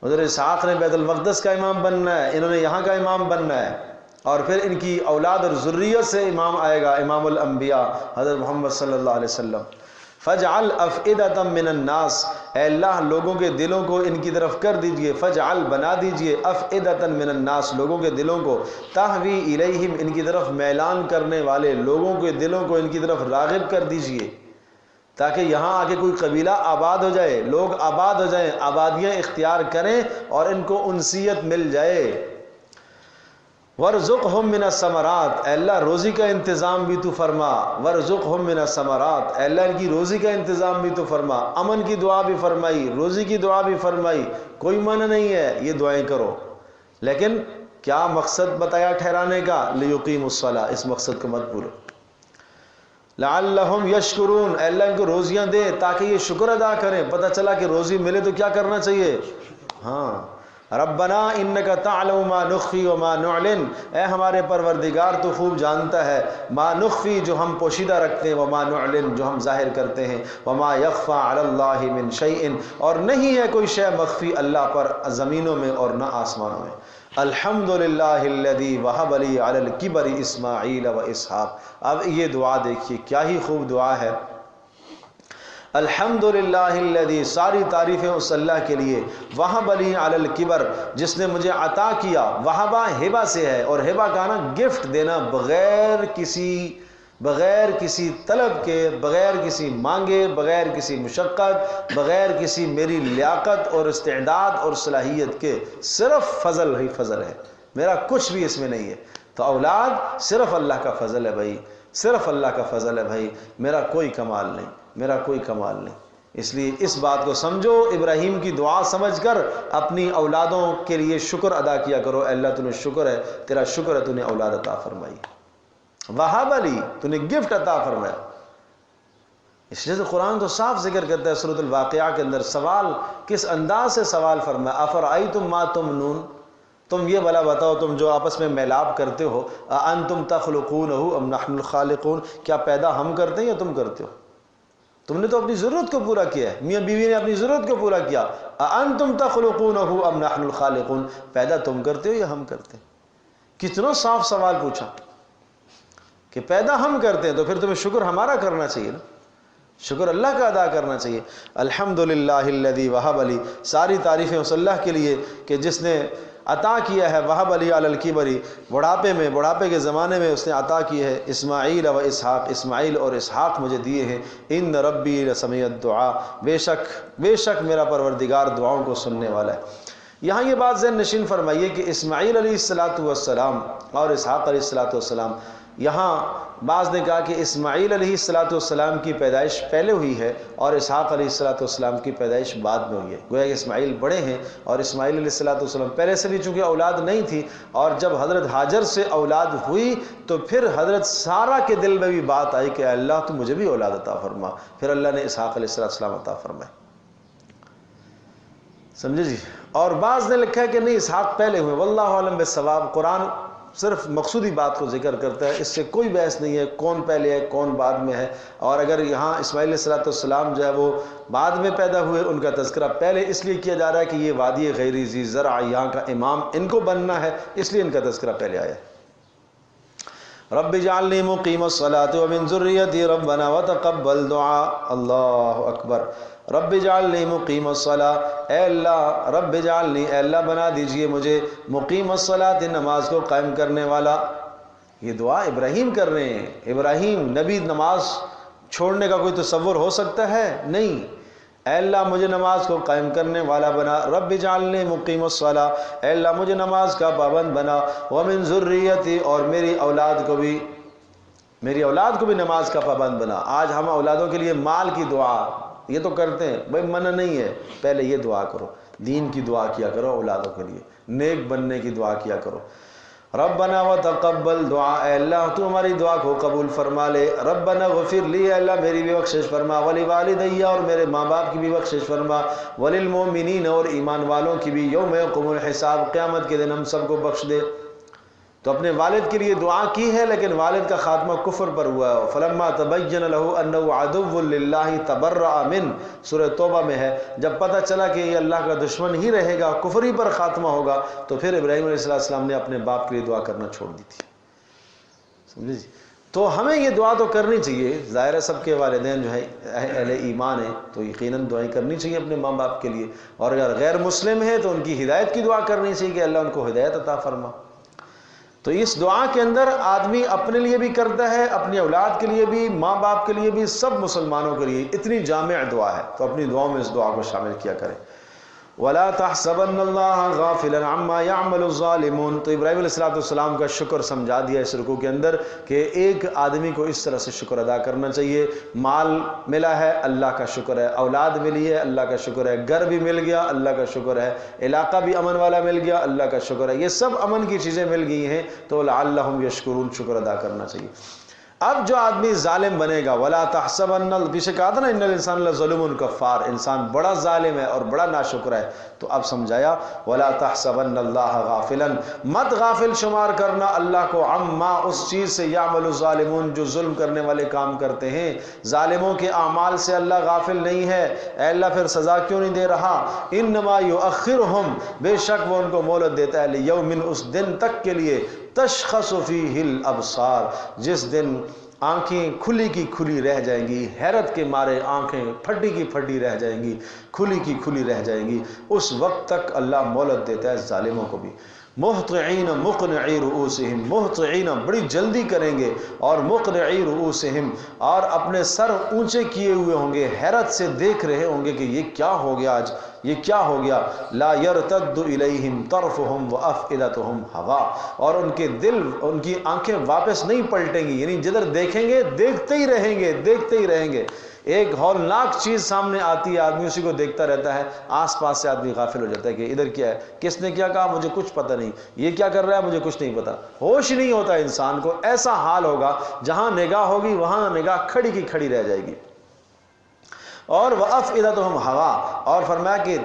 حضرت اسحاق نے بیت المقدس کا امام بننا ہے، انہوں نے یہاں کا امام بننا ہے، اور پھر ان کی اولاد اور ذریت سے امام آئے گا، امام الانبیاء حضرت محمد صلی اللہ علیہ وسلم۔ فجعل افئدۃ من الناس، اے اللہ لوگوں کے دلوں کو ان کی طرف کر دیجئے، فجعل بنا دیجئے، افئدۃ من الناس لوگوں کے دلوں کو، تہوی الیہم ان کی طرف میلان کرنے والے لوگوں کے دلوں کو ان کی طرف راغب کر دیجئے، تاکہ یہاں آ کے کوئی قبیلہ آباد ہو جائے، لوگ آباد ہو جائیں، آبادیاں اختیار کریں اور ان کو انسیت مل جائے۔ وَارْزُقْهُم مِّنَ الثَّمَرَاتِ، اے اللہ روزی کا انتظام بھی تو فرما، وَارْزُقْهُم مِّنَ الثَّمَرَاتِ، اے اللہ ان کی روزی کا انتظام بھی تو فرما، امن کی دعا بھی فرمائی، روزی کی دعا بھی فرمائی، کوئی منع نہیں ہے یہ دعائیں کرو، لیکن کیا مقصد بتایا ٹھہرانے کا؟ لِيُقِيمُوا الصَّلَاةَ، اس مقصد کو مت بھولو۔ لَعَلَّهُمْ يَشْكُرُونَ، اے اللہ ان کو روزیاں دے تاکہ یہ شکر ادا کریں، پتہ چلا کہ روزی ملے تو کیا کرنا چاہیے؟ ہاں، ربنا انک تعلم ما نخفی وما نعلن، اے ہمارے پروردگار تو خوب جانتا ہے، ما نخفی جو ہم پوشیدہ رکھتے ہیں، وما نعلن جو ہم ظاہر کرتے ہیں، وما یخفى علی اللہ من شیء، اور نہیں ہے کوئی شے مخفی اللہ پر زمینوں میں اور نہ آسمانوں میں۔ الحمدللہ الذی وہب لی علی الکبر اسماعیل و اسحاق۔ اب یہ دعا دیکھیے کیا ہی خوب دعا ہے، الحمدللہ الذی، ساری تعریفیں اس اللہ کے لیے، وہب لی علی الکبر، جس نے مجھے عطا کیا، وہبہ ہبہ سے ہے، اور ہبہ کا نا گفٹ دینا بغیر کسی طلب کے، بغیر کسی مانگے، بغیر کسی مشقت، بغیر کسی میری لیاقت اور استعداد اور صلاحیت کے، صرف فضل ہی فضل ہے، میرا کچھ بھی اس میں نہیں ہے۔ تو اولاد صرف اللہ کا فضل ہے بھائی، صرف اللہ کا فضل ہے بھائی، میرا کوئی کمال نہیں، میرا کوئی کمال نہیں۔ اس لیے اس بات کو سمجھو، ابراہیم کی دعا سمجھ کر اپنی اولادوں کے لیے شکر ادا کیا کرو۔ اے اللہ تُنے شکر ہے، تیرا شکر ہے تو نے اولاد عطا فرمائی، وہب لی، تو نے گفٹ عطا فرمایا۔ اس لیے تو قرآن تو صاف ذکر کرتا ہے سورۃ الواقعہ کے اندر، سوال کس انداز سے سوال فرمایا، افرأیتم ما تمنون، تم یہ بلا بتاؤ، تم جو آپس میں میلاب کرتے ہو، اانتم تخلقونہ ام نحن الخالقون، کیا پیدا ہم کرتے ہیں یا تم کرتے ہو؟ تم نے تو اپنی ضرورت کو پورا کیا ہے، میاں بیوی نے اپنی ضرورت کو پورا کیا، اانتم تخلقونہ ام نحن الخالقون، پیدا تم کرتے ہو یا ہم کرتے ہیں؟ کتنا صاف سوال پوچھا کہ پیدا ہم کرتے ہیں، تو پھر تمہیں شکر ہمارا کرنا چاہیے نا، شکر اللہ کا ادا کرنا چاہیے۔ الحمدللہ الذی وہب لی، ساری تعریفیں اس اللہ کے لیے کہ جس نے عطا کیا ہے، وہب لی علی الکبری، بڑھاپے کے زمانے میں اس نے عطا کی ہے، اسماعیل و اسحاق، اسماعیل اور اسحاق مجھے دیے ہیں، ان ربی لسمیع الدعاء، بے شک میرا پروردگار دعاؤں کو سننے والا ہے۔ یہاں یہ بات ذہن نشین فرمائیے کہ اسماعیل علیہ السلام اور اسحاق علیہ السلام، یہاں بعض نے کہا کہ اسماعیل علیہ السلام کی پیدائش پہلے ہوئی ہے اور اسحاق علیہ السلام کی پیدائش بعد میں ہوئی ہے، گویا کہ اسماعیل بڑے ہیں اور اسماعیل علیہ السلام پہلے سے بھی چونکہ اولاد نہیں تھی، اور جب حضرت ہاجر سے اولاد ہوئی تو پھر حضرت سارہ کے دل میں بھی بات آئی کہ اللہ تو مجھے بھی اولاد عطا فرما، پھر اللہ نے اسحاق علیہ السلام عطا فرمائے، سمجھے جی۔ اور بعض نے لکھا ہے کہ نہیں، اسحاق پہلے ہوئے، واللہ عالم بالصواب، قرآن صرف مقصودی بات کو ذکر کرتا ہے، اس سے کوئی بحث نہیں ہے کون پہلے ہے کون بعد میں ہے، اور اگر یہاں اسماعیل علیہ السلام جو ہے وہ بعد میں پیدا ہوئے، ان کا تذکرہ پہلے اس لیے کیا جا رہا ہے کہ یہ وادی غیر ذی زرع، یہاں کا امام ان کو بننا ہے، اس لیے ان کا تذکرہ پہلے آیا ہے۔ رب اجعلنی مقیم الصلاۃ ومن ذریتی ربنا وتقبل دعاء، اللہ اکبر۔ رب اجعلنی مقیم الصلاۃ، اے اللہ رب اجعلنی، اے اللہ بنا دیجئے مجھے مقیم الصلاۃ، نماز کو قائم کرنے والا۔ یہ دعا ابراہیم کر رہے ہیں، ابراہیم نبی نماز چھوڑنے کا کوئی تصور ہو سکتا ہے؟ نہیں، اے اللہ مجھے نماز کو قائم کرنے والا بنا، رب اجعلنی مقیم الصلاۃ، اے اللہ مجھے نماز کا پابند بنا، ومن ذریتی، اور میری اولاد کو بھی نماز کا پابند بنا۔ آج ہم اولادوں کے لیے مال کی دعا یہ تو کرتے ہیں، بھائی منع نہیں ہے، پہلے یہ دعا کرو، دین کی دعا کیا کرو، اولادوں کے لیے نیک بننے کی دعا کیا کرو۔ ربنا وتقبل دعا، اے اللہ تو ہماری دعا کو قبول فرما لے۔ ربنا غفر لی، اے اللہ میری بھی بخشش فرما، ولوالدی، اور میرے ماں باپ کی بھی بخشش فرما، وللمؤمنین، اور ایمان والوں کی بھی، یوم یقوم الحساب، قیامت کے دن ہم سب کو بخش دے۔ تو اپنے والد کے لیے دعا کی ہے، لیکن والد کا خاتمہ کفر پر ہوا ہے، فلما تبین له انه عدو للہ تبرأ من، سورہ توبہ میں ہے، جب پتہ چلا کہ یہ اللہ کا دشمن ہی رہے گا، کفر ہی پر خاتمہ ہوگا، تو پھر ابراہیم علیہ السلام نے اپنے باپ کے لیے دعا کرنا چھوڑ دی تھی، سمجھے جی۔ تو ہمیں یہ دعا تو کرنی چاہیے، ظاہر ہے سب کے والدین جو ہے اہل ایمان ہیں تو یقیناً دعائیں کرنی چاہیے اپنے ماں باپ کے لیے، اور اگر غیر مسلم ہے تو ان کی ہدایت کی دعا کرنی چاہیے کہ اللہ ان کو ہدایت عطا فرما۔ تو اس دعا کے اندر آدمی اپنے لیے بھی کرتا ہے، اپنی اولاد کے لیے بھی، ماں باپ کے لیے بھی، سب مسلمانوں کے لیے، اتنی جامع دعا ہے، تو اپنی دعاؤں میں اس دعا کو شامل کیا کریں۔ وَلَا تَحْسَبَنَّ اللَّهَ غَافِلًا عَمَّا يَعْمَلُ الظَّالِمُونَ، تو ابراہیم علیہ السلام کا شکر سمجھا دیا اس رکوع کے اندر کہ ایک آدمی کو اس طرح سے شکر ادا کرنا چاہیے، مال ملا ہے اللہ کا شکر ہے، اولاد ملی ہے اللہ کا شکر ہے، گھر بھی مل گیا اللہ کا شکر ہے، علاقہ بھی امن والا مل گیا اللہ کا شکر ہے، یہ سب امن کی چیزیں مل گئی ہیں تو لعلہم یشکرون، شکر ادا کرنا چاہیے۔ اب جو آدمی ظالم بنے گا، ولا تحسبن، پیچھے کہا تھا نا ان الانسان لظلوم کفار، انسان بڑا ظالم ہے اور بڑا ناشکر ہے، تو اب سمجھایا ولا تحسبن اللہ غافلا، مت غافل شمار کرنا اللہ کو، عما، اس چیز سے، یعمل الظالمون، جو ظلم کرنے والے کام کرتے ہیں، ظالموں کے اعمال سے اللہ غافل نہیں ہے۔ اے اللہ پھر سزا کیوں نہیں دے رہا؟ انما یؤخرہم، بے شک وہ ان کو مہلت دیتا ہے، لیوم، اس دن تک کے لیے، تشخص فیہ الابصار، جس دن آنکھیں کھلی کی کھلی رہ جائیں گی، حیرت کے مارے آنکھیں پھٹی کی پھٹی رہ جائیں گی، کھلی کی کھلی رہ جائیں گی۔ اس وقت تک اللہ مہلت دیتا ہے ظالموں کو بھی۔ مہطعین مقنعی رؤوسہم، مہطعین بڑی جلدی کریں گے، اور مقنعی رؤوسہم اور اپنے سر اونچے کیے ہوئے ہوں گے، حیرت سے دیکھ رہے ہوں گے کہ یہ کیا ہو گیا، آج یہ کیا ہو گیا۔ لا یرتد الیہم طرفہم وافئدتہم ہوا، اور ان کے دل، ان کی آنکھیں واپس نہیں پلٹیں گی، یعنی جدھر دیکھیں گے دیکھتے ہی رہیں گے، دیکھتے ہی رہیں گے۔ ایک ہولناک چیز سامنے آتی ہے، آدمی اسی کو دیکھتا رہتا ہے، آس پاس سے آدمی غافل ہو جاتا ہے کہ ادھر کیا ہے، کس نے کیا کہا مجھے کچھ پتہ نہیں، یہ کیا کر رہا ہے مجھے کچھ نہیں پتہ، ہوش نہیں ہوتا انسان کو۔ ایسا حال ہوگا جہاں نگاہ ہوگی وہاں نگاہ کھڑی کی کھڑی رہ جائے گی۔ اور وافئدتہم ہوا، اور فرمایا کہ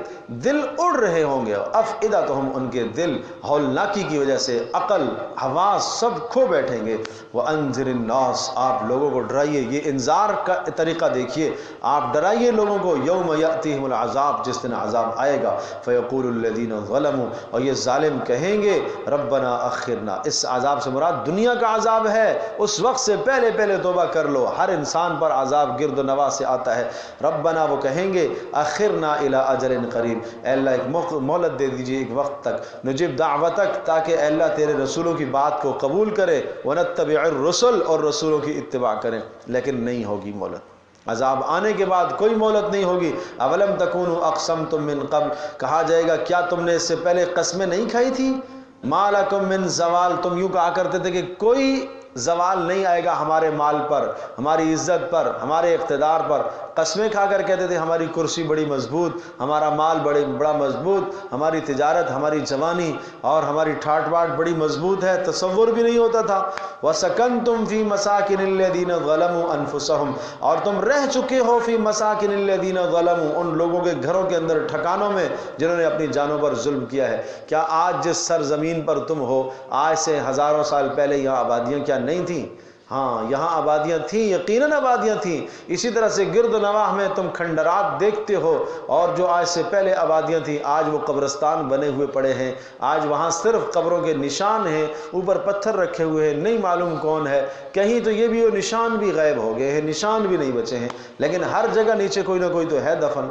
دل اڑ رہے ہوں گے، افئدتہم ان کے دل ہولناکی کی وجہ سے عقل حواس سب کھو بیٹھیں گے۔ وانذر الناس، آپ لوگوں کو ڈرائیے، یہ انذار کا طریقہ دیکھیے، آپ ڈرائیے لوگوں کو، یوم یاتیہم العذاب، جس دن عذاب آئے گا، فیقول الذین ظلموا، اور یہ ظالم کہیں گے ربنا اخرنا، اس عذاب سے مراد دنیا کا عذاب ہے، اس وقت سے پہلے پہلے توبہ کر لو۔ ہر انسان پر عذاب گرد و نواح سے آتا ہے۔ ربنا، وہ کہیں گے اخرنا الی اجل قریب، اے اللہ ایک مہلت دے دیجئے ایک وقت تک، نجب دعوتک، تاکہ اے اللہ تیرے رسولوں کی بات کو قبول کرے، ونتبع الرسل، اور رسولوں کی اتباع کریں، لیکن نہیں ہوگی مہلت۔ عذاب آنے کے بعد کوئی مہلت نہیں ہوگی۔ اولم تکونوا اقسمتم من قبل، کہا جائے گا کیا تم نے اس سے پہلے قسمیں نہیں کھائی تھی؟ ما لکم من زوال، تم یوں کہا کرتے تھے کہ کوئی زوال نہیں آئے گا ہمارے مال پر، ہماری عزت پر، ہمارے اقتدار پر۔ قسمیں کھا کر کہتے تھے ہماری کرسی بڑی مضبوط، ہمارا مال بڑا مضبوط، ہماری تجارت، ہماری جوانی اور ہماری ٹھاٹ باٹ بڑی مضبوط ہے، تصور بھی نہیں ہوتا تھا۔ وَسَكَنْتُمْ فِي مَسَاكِنِ الَّذِينَ ظَلَمُوا أَنفُسَهُمْ، اور تم رہ چکے ہو فی مساکن الذین ظلموا، ان لوگوں کے گھروں کے اندر، ٹھکانوں میں جنہوں نے اپنی جانوں پر ظلم کیا ہے۔ کیا آج جس سرزمین پر تم ہو، آج سے ہزاروں سال پہلے یہاں آبادیاں کیا نہیں تھیں؟ ہاں، یہاں آبادیاں تھیں، یقیناً آبادیاں تھیں۔ اسی طرح سے گرد و نواح میں تم کھنڈرات دیکھتے ہو، اور جو آج سے پہلے آبادیاں تھیں آج وہ قبرستان بنے ہوئے پڑے ہیں، آج وہاں صرف قبروں کے نشان ہیں، اوپر پتھر رکھے ہوئے ہیں، نہیں معلوم کون ہے، کہیں تو یہ بھی وہ نشان بھی غائب ہو گئے ہیں، نشان بھی نہیں بچے ہیں، لیکن ہر جگہ نیچے کوئی نہ کوئی تو ہے دفن۔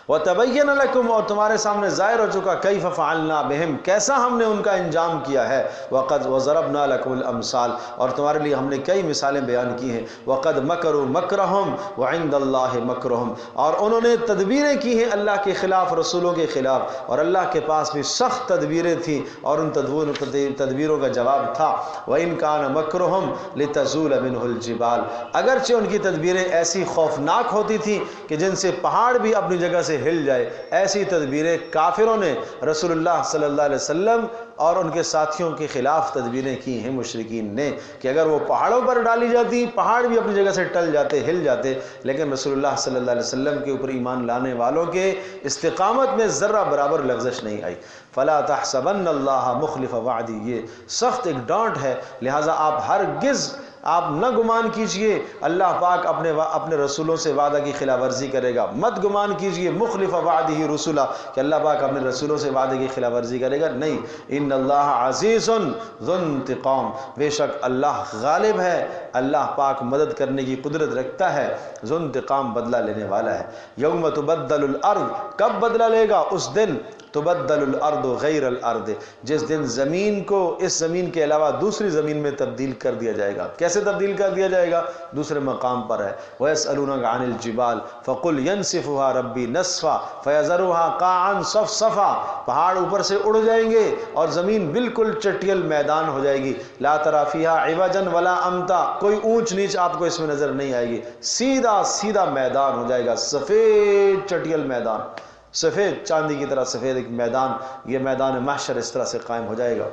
وَتَبَيَّنَ لَكُمْ، اور تمہارے سامنے ظاہر ہو چکا، كَيْفَ فَعَلْنَا بِهِمْ، کیسا ہم نے ان کا انجام کیا ہے۔ وَقَدْ وَضَرَبْنَا لَكُمُ الْأَمْثَالَ، اور تمہارے لیے ہم نے کئی مثالیں بیان کی ہیں۔ وَقَدْ مَكَرُوا مَكْرَهُمْ وَعِنْدَ اللَّهِ مَكْرُهُمْ، اور انہوں نے تدبیریں کی ہیں اللہ کے خلاف، رسولوں کے خلاف، اور اللہ کے پاس بھی سخت تدبیریں تھیں، اور ان تدبیروں کا جواب تھا وَإِنْ كَانَ مَكْرُهُمْ لِتَزُولَ مِنْهُ الْجِبَالُ، اگرچہ ان کی تدبیریں ایسی خوفناک ہوتی تھیں کہ جن سے پہاڑ بھی اپنی جگہ سے ہل جائے، ایسی تدبیریں کافروں نے رسول اللہ صلی اللہ علیہ وسلم اور ان کے ساتھیوں کے خلاف تدبیریں کی ہیں مشرکین نے، کہ اگر وہ پہاڑوں پر ڈالی جاتی پہاڑ بھی اپنی جگہ سے ٹل جاتے، ہل جاتے، لیکن رسول اللہ صلی اللہ علیہ وسلم کے اوپر ایمان لانے والوں کے استقامت میں ذرہ برابر لغزش نہیں آئی۔ فلا تحسبن اللہ مخلف وعدی، یہ سخت ایک ڈانٹ ہے، لہٰذا آپ ہرگز آپ نہ گمان کیجئے اللہ پاک اپنے رسولوں سے وعدہ کی خلاف ورزی کرے گا، مت گمان کیجئے مخلف وعدہ رسولہ کہ اللہ پاک اپنے رسولوں سے وعدے کی خلاف ورزی کرے گا، نہیں۔ ان اللہ عزیز ذو انتقام، بے شک اللہ غالب ہے، اللہ پاک مدد کرنے کی قدرت رکھتا ہے، ذو انتقام بدلہ لینے والا ہے۔ یوم تبدل الارض، کب بدلہ لے گا؟ اس دن تبدل الارض غیر الارض، جس دن زمین کو اس زمین کے علاوہ دوسری زمین میں تبدیل کر دیا جائے گا۔ کیسے تبدیل کر دیا جائے گا؟ دوسرے مقام پر ہے وَيَسْأَلُونَكَ عَنِ الْجِبَالِ فَقُلْ يَنْسِفُهَا رَبِّي نَسْفًا فَيَذَرُهَا قَاعًا صَفْصَفًا، پہاڑ اوپر سے اڑ جائیں گے اور زمین بالکل چٹیل میدان ہو جائے گی، لا ترى فيها عوجا ولا امتا، کوئی اونچ نیچ آپ کو اس میں نظر نہیں آئے گی، سیدھا سیدھا میدان ہو جائے گا، سفید چٹیل میدان، سفید چاندی کی طرح سفید ایک میدان، یہ میدان محشر اس طرح سے قائم ہو جائے گا۔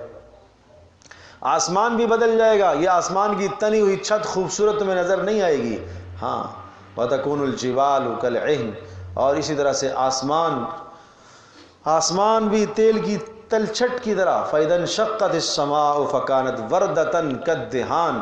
آسمان بھی بدل جائے گا، یہ آسمان کی تنی ہوئی چھت خوبصورت میں نظر نہیں آئے گی، ہاں۔ وَتَكُونُ الْجِبَالُ كَالْعِهْنِ، اور اسی طرح سے آسمان بھی تیل کی تلچھٹ کی طرح، فَإِذَا انشَقَّتِ السَّمَاءُ فَكَانَتْ وَرْدَةً كَالدِّهَانِ،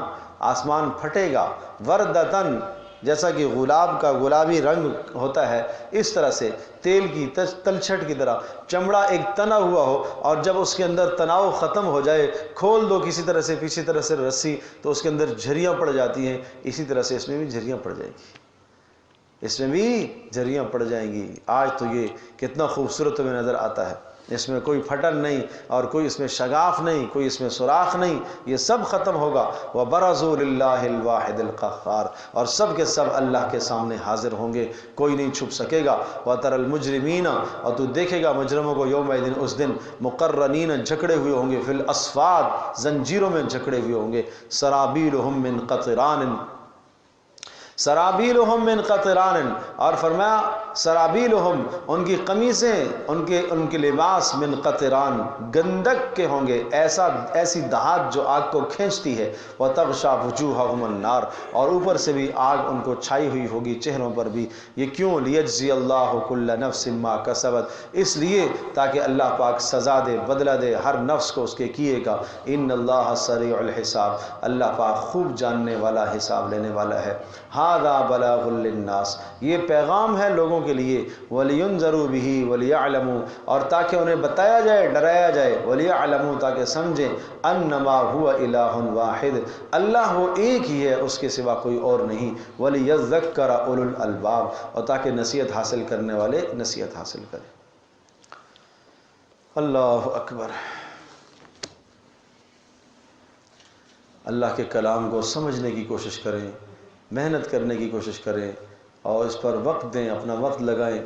آسمان پھٹے گا، وردتن جیسا کہ گلاب کا گلابی رنگ ہوتا ہے، اس طرح سے تیل کی تلچھٹ کی طرح چمڑا ایک تنا ہوا ہو، اور جب اس کے اندر تناؤ ختم ہو جائے، کھول دو کسی طرح سے پیچھے طرح سے رسی، تو اس کے اندر جھریاں پڑ جاتی ہیں، اسی طرح سے اس میں بھی جھریاں پڑ جائیں گی، اس میں بھی جھریاں پڑ جائیں گی۔ آج تو یہ کتنا خوبصورت ہمیں نظر آتا ہے، اس میں کوئی پھٹن نہیں اور کوئی اس میں شگاف نہیں، کوئی اس میں سوراخ نہیں، یہ سب ختم ہوگا۔ وَبَرَزُوا لِلَّهِ الْوَاحِدِ الْقَهَّارِ، اور سب کے سب اللہ کے سامنے حاضر ہوں گے، کوئی نہیں چھپ سکے گا۔ وَتَرَى الْمُجْرِمِينَ، اور تو دیکھے گا مجرموں کو یومئذ اس دن مُقَرَّنِينَ جھکڑے ہوئے ہوں گے، فِي الْأَصْفَادِ زنجیروں میں جھکڑے ہوئے ہوں گے، سَرَابِيلُهُم مِّن قَطِرَانٍ، سرابیلہم من قطران، اور فرمایا سرابیلہم، ان کی قمیصیں، ان کے لباس من قطران، گندک کے ہوں گے، ایسی دھات جو آگ کو کھینچتی ہے، وتغشا وجوہہم النار، اور اوپر سے بھی آگ ان کو چھائی ہوئی ہوگی چہروں پر بھی۔ یہ کیوں؟ لیجزی اللہ کل نفس ما کسبت، اس لیے تاکہ اللہ پاک سزا دے، بدلہ دے ہر نفس کو اس کے کیے گا۔ ان اللہ سریع الحساب، اللہ پاک خوب جاننے والا، حساب لینے والا ہے۔ ھذا بلاغ للناس، یہ پیغام ہے لوگوں کے لیے، وَلِيُنذَرُوا بِهِ وَلِيَعْلَمُوا، اور تاکہ انہیں بتایا جائے، ڈرایا جائے، وَلِيَعْلَمُوا، تاکہ سمجھیں، انما هو الہ واحد، اللہ وہ ایک ہی ہے، اس کے سوا کوئی اور نہیں، وَلِيَذَّكَّرَ اولو الالباب، اور تاکہ نصیحت حاصل کرنے والے نصیحت حاصل کریں۔ اللہ اکبر۔ اللہ کے کلام کو سمجھنے کی کوشش کریں، محنت کرنے کی کوشش کریں، اور اس پر وقت دیں، اپنا وقت لگائیں۔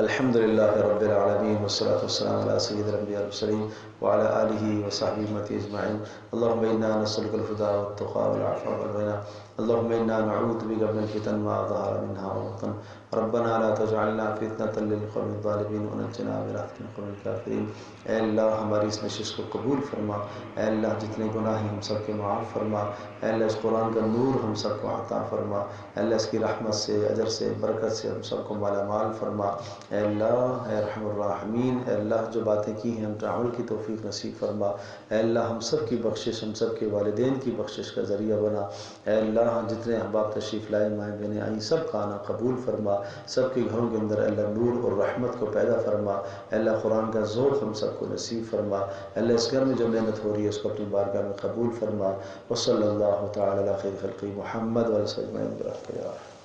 الحمدللہ رب العالمین، والصلاة والسلام علی سید الانبیاء والمرسلین وعلی آلہ وصحبہ امتی اجمعین۔ اللہم انا نسألک الہدی والتقی والعفو والغنی، اللہم انا نعوذ بک من الفتن ما ظہر منها وما بطن، ربنا لا تجعلنا فتنة للقوم الظالمین ونجنا برحمتک من القوم الکافرین۔ اے اللہ ہماری اس نشست کو قبول فرما، اے اللہ جتنے گناہ ہیں ہم سب کے معاف فرما، اے اللہ اس قرآن کا نور ہم سب کو عطا فرما، اے اللہ اس کی رحمت سے، اجر سے، برکت سے ہم سب کو مالا مال فرما۔ اے اللہ، اے ارحم الراحمین، اے اللہ جو باتیں کی ہیں ہم پر عمل کی توفیق نصیب فرما، اے اللہ ہم سب کی بخشش، ہم سب کے والدین کی بخشش کا ذریعہ بنا، اے اللہ جتنے احباب تشریف لائے، مائیں بہنیں آئیں، سب کا آنا قبول فرما، سب کے گھروں کے اندر اے اللہ نور اور رحمت کو پیدا فرما، اے اللہ قرآن کا ذوق ہم سب کو نصیب فرما، اے اللہ اس گھر میں جو محنت ہو رہی ہے اس کو اپنی بارگاہ میں قبول فرما، وصلی اللہ تعالی علی خیر خلقہ محمد وعلی آلہ وصحبہ اجمعین برحمتک یا ارحم۔